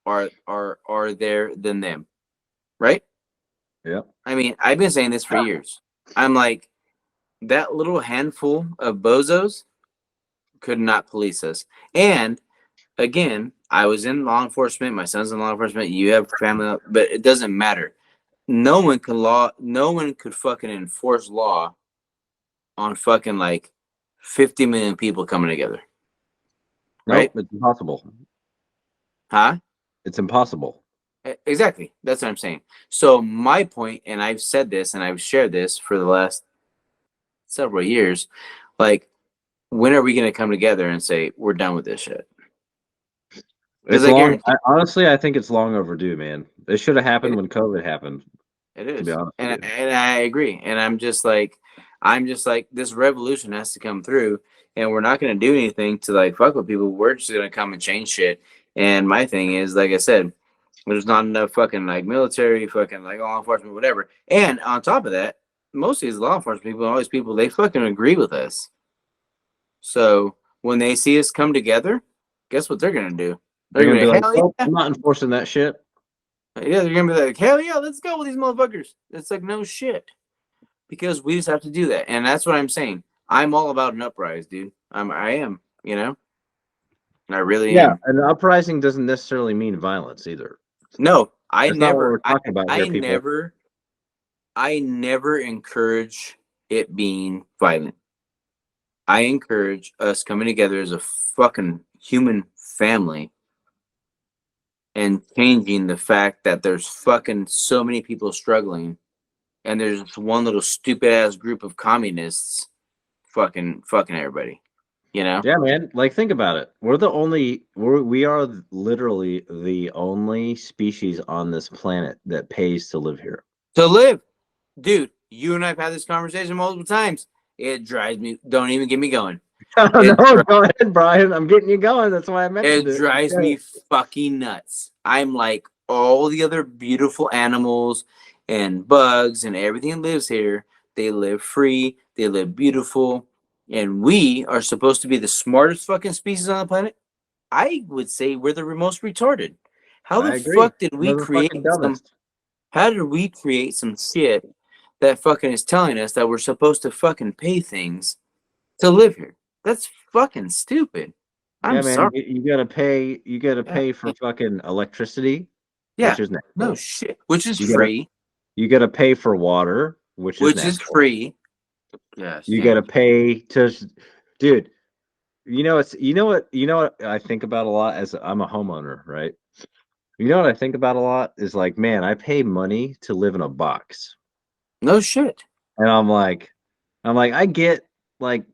are there than them? Right? Yeah. I mean, I've been saying this for years. I'm like, that little handful of bozos could not police us. And again, I was in law enforcement. My son's in law enforcement. You have family, but it doesn't matter. No one can law. No one could fucking enforce law on fucking like 50 million people coming together, Nope, right? it's impossible. Huh? It's impossible. Exactly. That's what I'm saying. So my point, and I've said this and I've shared this for the last several years, like, when are we going to come together and say we're done with this shit? Because It's I long. guarantee Honestly, I think it's long overdue, man. It should have happened it, when COVID happened. it To be is, honest with you. and I agree. And I'm just like, this revolution has to come through, and we're not going to do anything to like fuck with people. We're just going to come and change shit. And my thing is, like I said, there's not enough fucking like military, fucking like law enforcement, whatever. And on top of that, most of these law enforcement people, all these people, they fucking agree with us. So when they see us come together, guess what they're gonna do? They're They're gonna gonna be be like, hell "Well, yeah, I'm not enforcing that shit." yeah. They're gonna be like hell yeah, let's go with these motherfuckers. It's like no shit, because we just have to do that, and that's what I'm saying. I'm all about an uprise, dude. I am, I really Yeah, am. an uprising doesn't necessarily mean violence either. No, That's not what we're talking about here, I people. never, I never encourage it being violent. I encourage us coming together as a fucking human family and changing the fact that there's fucking so many people struggling and there's one little stupid ass group of communists fucking everybody. You know, Yeah, man. Like, think about it. We are literally the only species on this planet that pays to live here. to live, dude. You and I've had this conversation multiple times. It drives me. Don't even get me going. No, It go ahead, Brian. I'm getting you going. That's why I mentioned it it. drives Yeah. me fucking nuts. I'm like all the other beautiful animals and bugs and everything that lives here. They live free. They live beautiful, and we are supposed to be the smartest fucking species on the planet. I would say we're the most retarded. How the I agree. fuck did we We're the fucking create some? dumbest. How did we create some shit that fucking is telling us that we're supposed to fucking pay things to live here? That's fucking stupid. I'm Yeah, man. sorry. You gotta pay. You gotta Yeah, pay for fucking electricity, yeah, which is no natural. shit. Which is You gotta free. you gotta pay for water, which is Which is natural. free. Yes, You damn. gotta pay to, dude. You know what I think about a lot as I'm a homeowner, right? You know what I think about a lot is like, man, I pay money to live in a box. No shit. And I'm like, I get like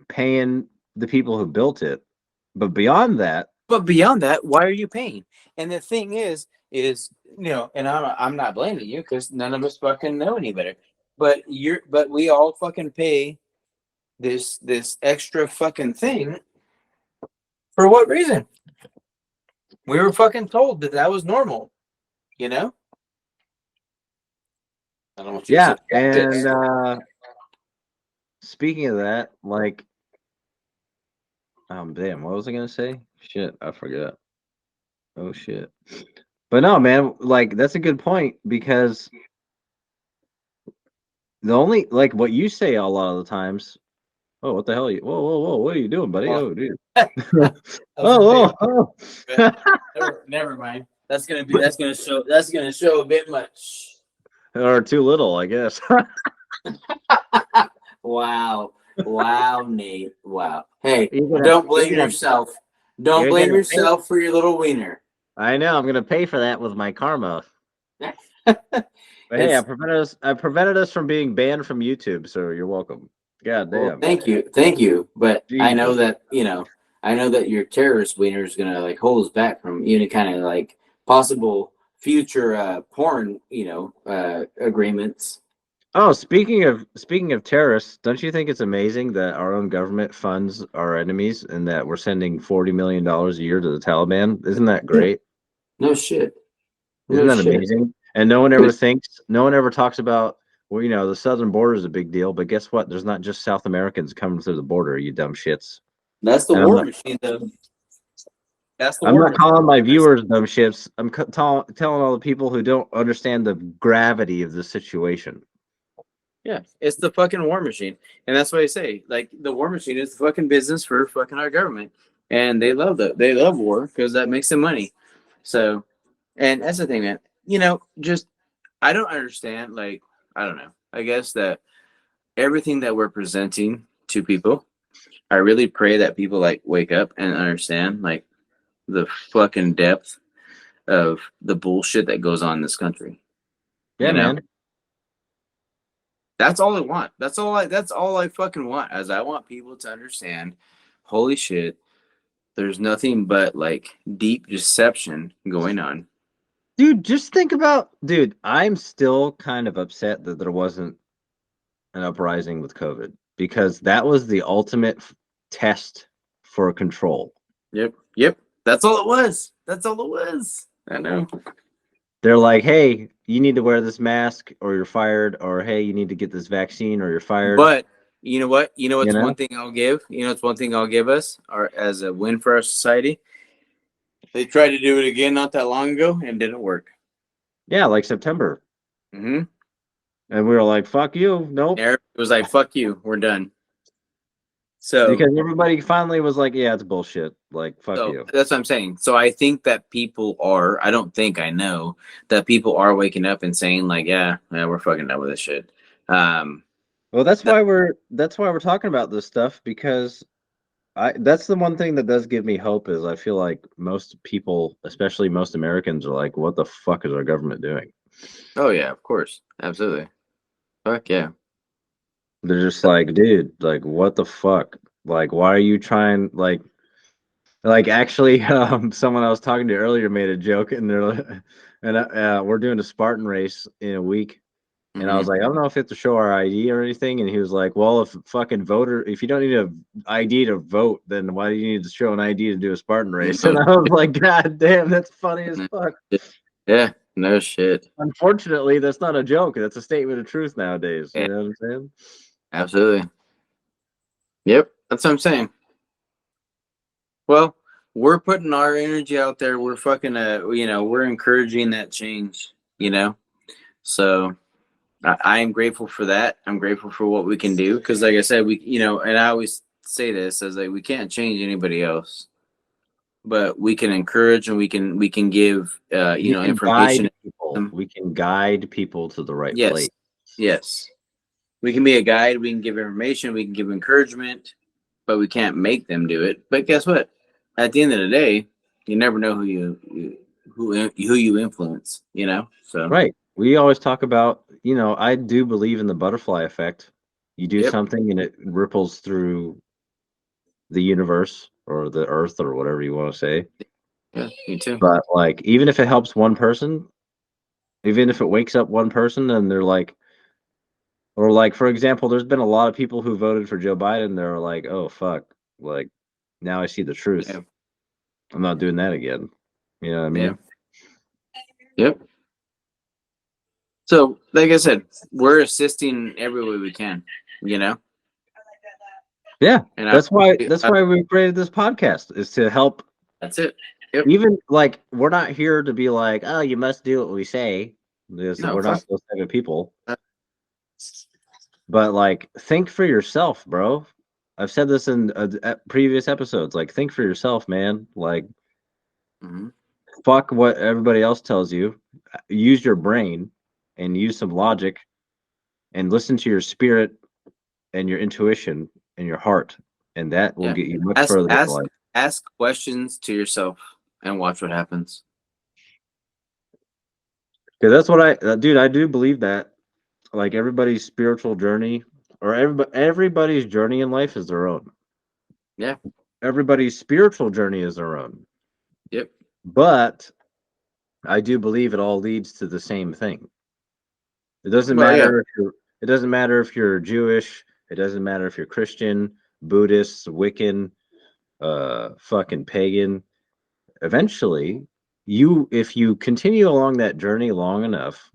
paying the people who built it, but beyond that, But beyond that, why are you paying? And the thing is, and I'm not blaming you because none of us fucking know any better. But we all fucking pay this extra fucking thing for what reason? We were fucking told that that was normal. You know. I don't want you to yeah. suck And this. speaking of that, like, damn, what was I gonna say? Shit, I forgot. Oh shit. But no, man, like that's a good point because the only like what you say a lot of the times. Oh, what the hell? Whoa, whoa, whoa! What are you doing, buddy? Well, Oh, dude. that Oh, was a big. oh, But oh. never mind. That's gonna show a bit much. Or too little, I guess. Wow. Wow, Nate. Wow. Hey, you're gonna, don't you're blame gonna, yourself. Don't you're blame gonna pay. yourself for your little wiener. I know. I'm gonna pay for that with my karma. But hey, I It's prevented us. I prevented us from being banned from YouTube. So you're welcome. God well, damn. thank you. But I know Jesus. that I know that your terrorist wiener is gonna like hold us back from any kind of like possible future porn, agreements. Oh, speaking of terrorists, don't you think it's amazing that our own government funds our enemies and that we're sending $40 million a year to the Taliban? Isn't that Yeah. great? No shit. Isn't No that shit. amazing? And no one ever talks about, well, the southern border is a big deal, but guess what? There's not just South Americans coming through the border, you dumb shits. That's the And war machine, though. That's the I'm war not machine. calling my viewers dumb shits. I'm telling all the people who don't understand the gravity of the situation. Yeah, it's the fucking war machine, and that's what I say. Like the war machine is the fucking business for fucking our government, and they love that. They love war because that makes them money. So, and that's the thing, man. Just I don't understand. Like I don't know. I guess that everything that we're presenting to people, I really pray that people like wake up and understand like the fucking depth of the bullshit that goes on in this country. Yeah, You know, man. that's all I want. That's all I fucking want. As I want people to understand, holy shit, there's nothing but like deep deception going on. Dude, just think about, dude, I'm still kind of upset that there wasn't an uprising with COVID because that was the ultimate test for control. Yep, yep. That's all it was. That's all it was. I know. They're like, hey, you need to wear this mask or you're fired, or hey, you need to get this vaccine or you're fired. But you know what? You know You what's one know? thing I'll give? It's one thing I'll give us or as a win for our society. They tried to do it again not that long ago and didn't work. Yeah, like September. Mm-hmm. And we were like, fuck you. Nope. Eric was like, fuck you, we're done. So Because everybody finally was like, yeah, it's bullshit. Like, fuck So you. that's what I'm saying. So I think that I don't think I know that people are waking up and saying like, yeah, we're fucking done with this shit. Um, Well, that, that's why we're talking about this stuff because that's the one thing that does give me hope is I feel like most people, especially most Americans, are like, what the fuck is our government doing? oh yeah, of course. Absolutely. Fuck yeah. They're just like, dude, like, what the fuck? Like, why are you trying actually someone I was talking to earlier made a joke and they're like, and we're doing a Spartan race in a week. And I was Mm-hmm. like, I don't know if we have to show our ID or anything. And he was like, well, if you don't need a ID to vote, then why do you need to show an ID to do a Spartan race? No And I was like, God damn, that's funny as fuck. shit. Yeah, no shit. Unfortunately, that's not a joke. That's a statement of truth nowadays. Yeah, You know what I'm saying? absolutely. Yep, that's what I'm saying. Well, we're putting our energy out there. We're fucking, we're encouraging that change, So I am grateful for that. I'm grateful for what we can do. Because, like I said, and I always say this as like, we can't change anybody else, but we can encourage and we can give, We can information. guide people. We can guide people to the right Yes, place. yes. We can be a guide. We can give information. We can give encouragement, but we can't make them do it. But guess what? At the end of the day, you never know who you influence. So Right. We always talk about, I do believe in the butterfly effect. You do yep, something and it ripples through the universe or the earth or whatever you want to say. yeah, me too. But like, even if it helps one person, even if it wakes up one person and they're like, or like, for example, there's been a lot of people who voted for Joe Biden. They're like, oh, fuck. Like, now I see the truth. Yeah, I'm not doing that again. You know what I yeah, mean? yep. So, like I said, we're assisting every way we can. You know, Yeah. and That's why we created this podcast is to help. that's it. Yep. Even like, we're not here to be like, oh, you must do what we say. Because No, we're fuck. not those type of people. But like, think for yourself, bro. I've said this in previous episodes. Like, think for yourself, man. Like, Mm-hmm. fuck what everybody else tells you. Use your brain and use some logic and listen to your spirit and your intuition and your heart, and that will Yeah. get you much Ask further in ask life. ask questions to yourself and watch what happens. Because that's what dude. I do believe that. Like, everybody's spiritual journey, or everybody's journey in life is their own. Yeah. Everybody's spiritual journey is their own. Yep. But I do believe it all leads to the same thing. It doesn't Well, yeah. matter if you're it doesn't matter if you're Jewish, it doesn't matter if you're Christian, Buddhist, Wiccan, fucking pagan. Eventually, if you continue along that journey long enough,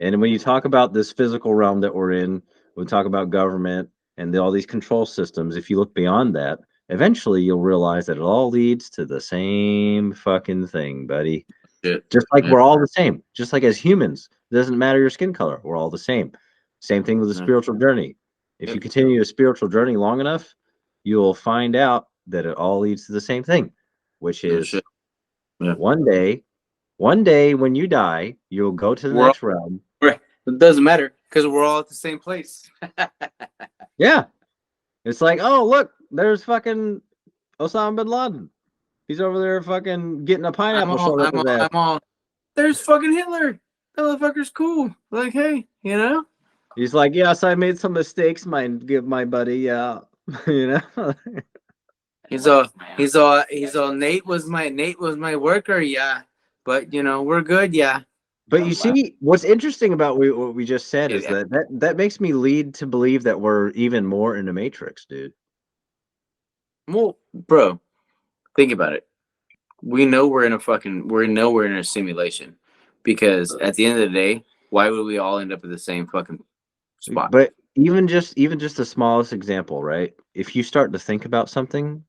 and when you talk about this physical realm that we're in, we talk about government and all these control systems, if you look beyond that, eventually you'll realize that it all leads to the same fucking thing, buddy. Shit. Just like Yeah. we're all the same. Just like as humans, it doesn't matter your skin color. We're all the same. Same thing with the Yeah. spiritual journey. If you Yep. continue a spiritual journey long enough, you'll find out that it all leads to the same thing, which No is shit. Yeah. one day when you die, you'll go to the We're all next realm. right. It doesn't matter because we're all at the same place. Yeah. It's like, oh, look, there's fucking Osama bin Laden. He's over there fucking getting a I'm pineapple all, shoved up I'm his all, ass. I'm all. There's fucking Hitler. That motherfucker's cool. Like, hey, He's like, yes, I made some mistakes, my buddy. Yeah. you know? he's all. Nate was my worker. Yeah, but we're good. Yeah. But you see, what's interesting about what we just said is Yeah. that makes me lead to believe that we're even more in the Matrix, dude. Well, bro, think about it. We know we're in a simulation because at the end of the day, why would we all end up at the same fucking spot? But even just the smallest example, right? If you start to think about something,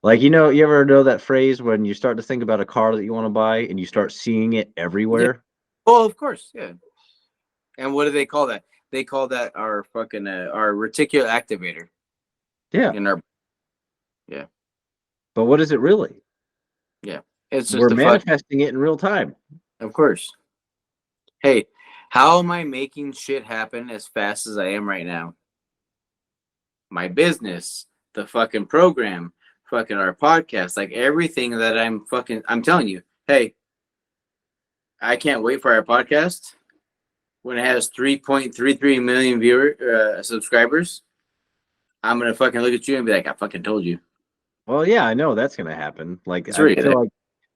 like, you ever know that phrase when you start to think about a car that you want to buy and you start seeing it Yeah. everywhere? Oh, of course. Yeah. And what do they call that? They call that our fucking our reticular activator Yeah. in our. Yeah. But what is it really? Yeah. It's We're just a fuck. manifesting it in real time. Of course. Hey, how am I making shit happen as fast as I am right now? My business, the fucking program, fucking our podcast, like everything that I'm telling you, hey, I can't wait for our podcast when it has 3.33 million subscribers. I'm gonna fucking look at you and be like, I fucking told you. Well, yeah, I know that's gonna happen. Like, It's I really feel that. like,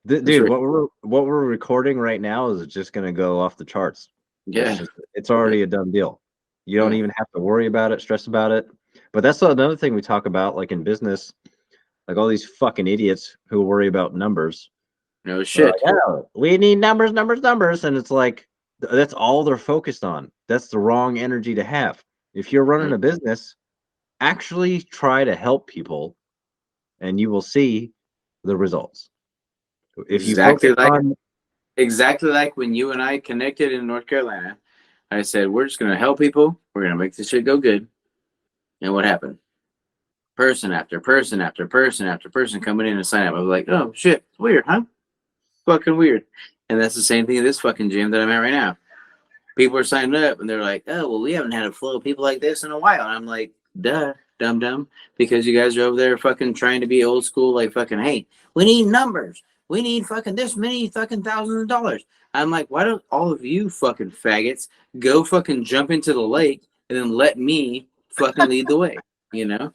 It's dude, really, what we're recording right now is just gonna go off the charts. yeah. It's already a done deal. You don't Yeah. even have to worry about it, stress about it. But that's another thing we talk about, like in business, like all these fucking idiots who worry about numbers. No They're like, shit. oh, we need numbers, numbers, numbers, and it's like that's all they're focused on. That's the wrong energy to have. If you're running a business, actually try to help people, and you will see the results. If you focus Exactly like on, exactly like when you and I connected in North Carolina. I said, we're just gonna help people. We're gonna make this shit go good. And what happened? Person after person after person after person coming in and signing up. I was like, oh shit, weird, huh? Fucking weird. And that's the same thing in this fucking gym that I'm at right now. People are signing up and they're like, oh, well, we haven't had a flow of people like this in a while. And I'm like, duh, dumb dumb. Because you guys are over there fucking trying to be old school, like fucking, hey, we need numbers. We need fucking this many fucking thousands of dollars. I'm like, why don't all of you fucking faggots go fucking jump into the lake and then let me fucking lead the way? You know?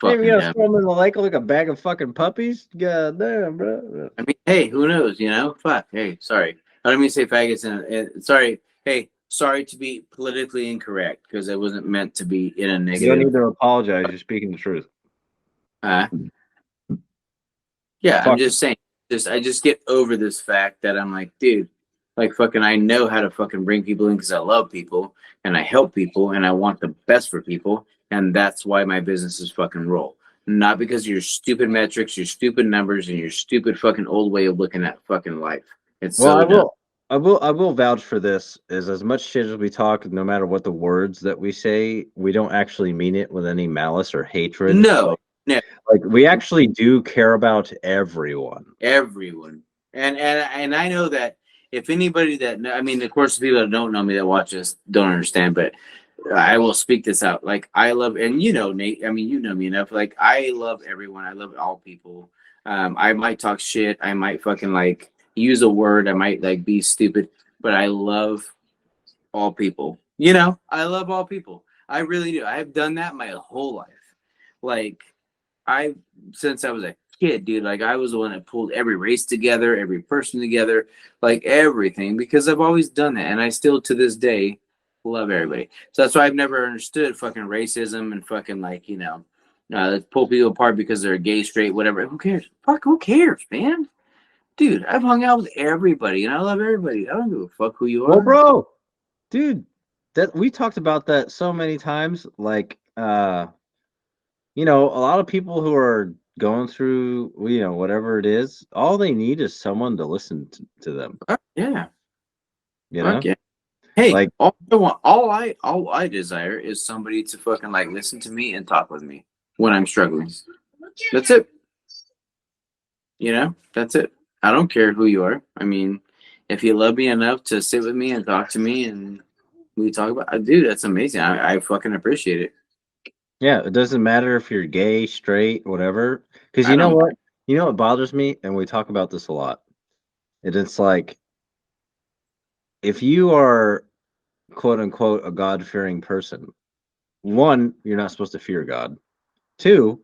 maybe you Fucking gotta dumb. throw them in the lake like a bag of fucking puppies. God damn, bro. I mean, hey, who knows? You know? Fuck. Hey, sorry. I don't mean to say faggots. And sorry. Hey, sorry to be politically incorrect because it wasn't meant to be in a You don't need negative. to apologize. You're speaking the truth. Uh, yeah, I'm Fuck. just saying. I just get over this fact that I'm like, dude, like fucking, I know how to fucking bring people in because I love people and I help people and I want the best for people, and that's why my businesses fucking roll. Not because of your stupid metrics, your stupid numbers, and your stupid fucking old way of looking at fucking life. It's Well, so dumb. I will vouch for this. Is as much shit as we talk, no matter what the words that we say, we don't actually mean it with any malice or hatred. No, no, Like we actually do care about everyone. everyone. And I know that if anybody that I mean, of course, the people that don't know me that watch this don't understand, but I will speak this out. Like I love, and you know, Nate. I mean, you know me enough. Like I love everyone. I love all people. I might talk shit. I might fucking like use a word. I might like be stupid, but I love all people. You know, I love all people. I really do. I've done that my whole life. Like I since I was a kid, dude. Like I was the one that pulled every race together, every person together, like everything, because I've always done that, and I still to this day love everybody. So that's why I've never understood fucking racism and fucking like pull people apart because they're gay, straight, whatever. Who cares? Fuck, who cares, man? Dude, I've hung out with everybody, and I love everybody. I don't give a fuck who you Well, are. bro, dude, that we talked about that so many times. Like, a lot of people who are going through, whatever it is, all they need is someone to listen to them. Fuck yeah, You fuck know, yeah. Hey, like, all I desire is somebody to fucking like listen to me and talk with me when I'm struggling. That's it. You know, that's it. I don't care who you are. I mean, if you love me enough to sit with me and talk to me and we talk about, dude, that's amazing. I fucking appreciate it. yeah, it doesn't matter if you're gay, straight, whatever. Because I you know don't. what? You know what bothers me, and we talk about this a lot. It's like if you are quote unquote a God fearing person, one, you're not supposed to fear God. Two,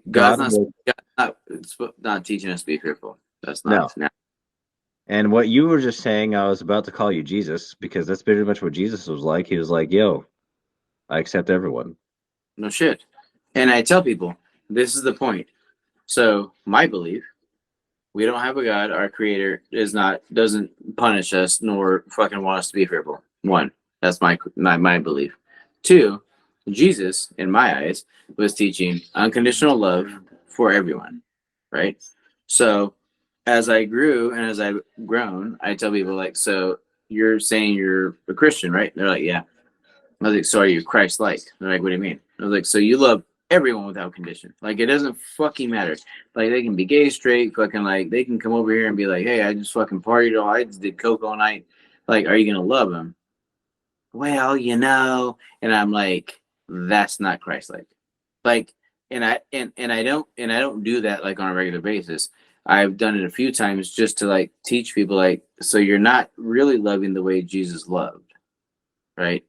God's God not. will Not teaching us to be fearful. That's no. not. No, And what you were just saying, I was about to call you Jesus because that's pretty much what Jesus was like. He was like, yo, I accept everyone. no shit. And I tell people this is the point. So my belief, we don't have a God. Our Creator doesn't punish us nor fucking want us to be fearful. One, that's my belief. Two, Jesus, in my eyes, was teaching unconditional love for everyone, right? So as I grew and as I've grown, I tell people like, so you're saying you're a Christian, right? They're like, yeah. I was like, so are you Christ-like? They're like, what do you mean? I was like, so you love everyone without condition. Like, it doesn't fucking matter. Like, they can be gay, straight, fucking, like, they can come over here and be like, hey, I just fucking partied all, I just did coke all night. Like, are you going to love them? Well, and I'm like, that's not Christ-like. Like, and I don't do that, like, on a regular basis. I've done it a few times just to, like, teach people, like, so you're not really loving the way Jesus loved, right?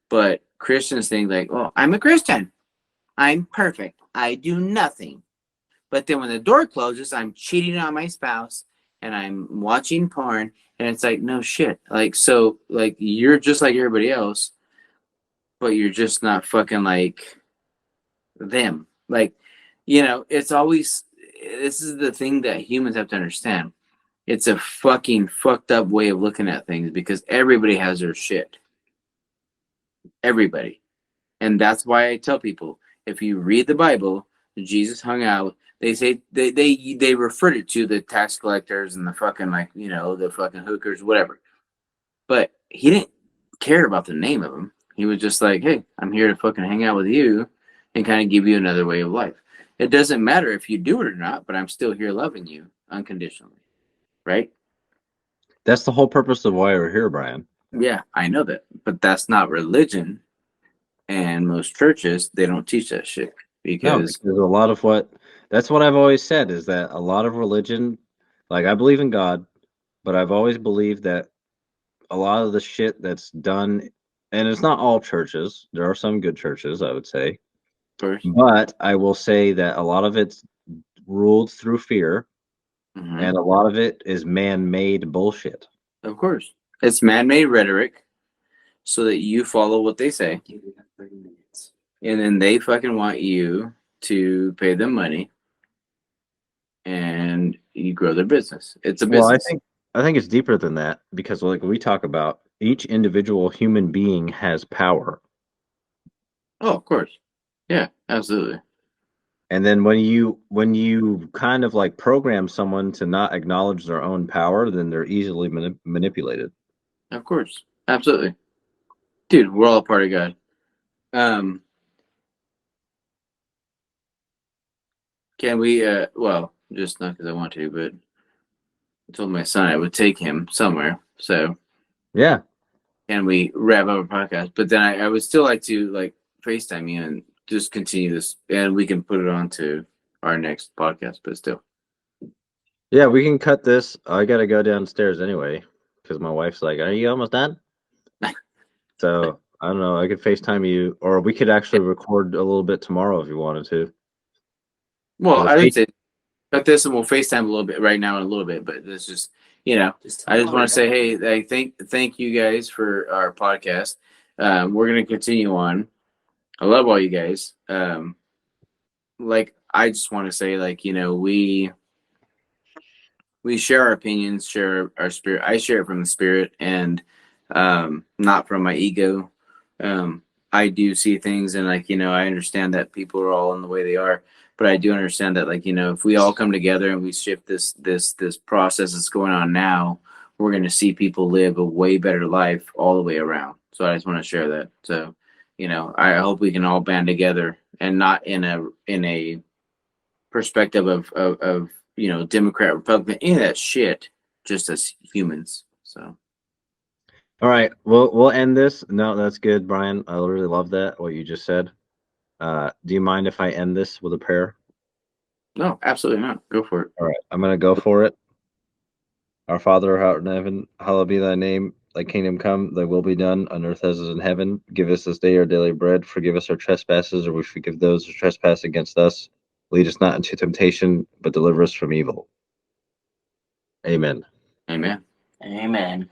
But Christians think like, oh, I'm a Christian. I'm perfect. I do nothing. But then when the door closes, I'm cheating on my spouse and I'm watching porn. And it's like, no shit. Like, so, like, you're just like everybody else, but you're just not fucking like them. Like, it's always, this is the thing that humans have to understand. It's a fucking fucked up way of looking at things because everybody has their shit. Everybody. And that's why I tell people if you read the Bible, Jesus hung out. They say they referred it to the tax collectors and the fucking like the fucking hookers, whatever. But he didn't care about the name of them. He was just like, hey, I'm here to fucking hang out with you and kind of give you another way of life. It doesn't matter if you do it or not, but I'm still here loving you unconditionally, right? That's the whole purpose of why we're here, Brian. Yeah, I know that, but that's not religion. And most churches, they don't teach that shit No, because, because a lot of that's what I've always said is that a lot of religion, like I believe in God, but I've always believed that a lot of the shit that's done, and it's not all churches, there are some good churches, I would say, first, but I will say that a lot of it's ruled through fear, mm-hmm. and a lot of it is man-made bullshit. Of course, it's man-made rhetoric so that you follow what they say, and then they fucking want you to pay them money, and you grow their business. It's a Well, business. I think it's deeper than that because like we talk about each individual human being has power. Oh, of course, yeah, absolutely, And then when you kind of like program someone to not acknowledge their own power, then they're easily manipulated. of course, absolutely, dude. We're all a part of God. Um, can we? Well, just not because I want to, but I told my son I would take him somewhere. So Yeah. can we wrap up our podcast? But then I would still like to like FaceTime you and just continue this, and we can put it on to our next podcast. But still, Yeah, we can cut this. I gotta go downstairs anyway because my wife's like, "Are you almost done?" So I don't know. I could FaceTime you, or we could actually record a little bit tomorrow if you wanted to. well, Because I would say cut this and we'll FaceTime a little bit right now in a little bit. But it's just I just want to say, hey, I thank you guys for our podcast. We're gonna continue on. I love all you guys. Like I just want to say, like we share our opinions, share our spirit. I share it from the spirit and not from my ego. Um, I do see things and I understand that people are all in the way they are, but I do understand that if we all come together and we shift this process that's going on now, we're going to see people live a way better life all the way around. So I just want to share that. So, I hope we can all band together and not in a perspective of Democrat, Republican, any of that shit, just as humans. So all right, we'll end this. No, that's good, Brian. I really love that what you just said. Do you mind if I end this with a prayer? no, absolutely not. Go for it. All right, I'm gonna go for it. Our Father who art in heaven, hallowed be thy name. Thy kingdom come, thy will be done on earth as it is in heaven. Give us this day our daily bread. Forgive us our trespasses, or we forgive those who trespass against us. Lead us not into temptation, but deliver us from evil. Amen. Amen. Amen.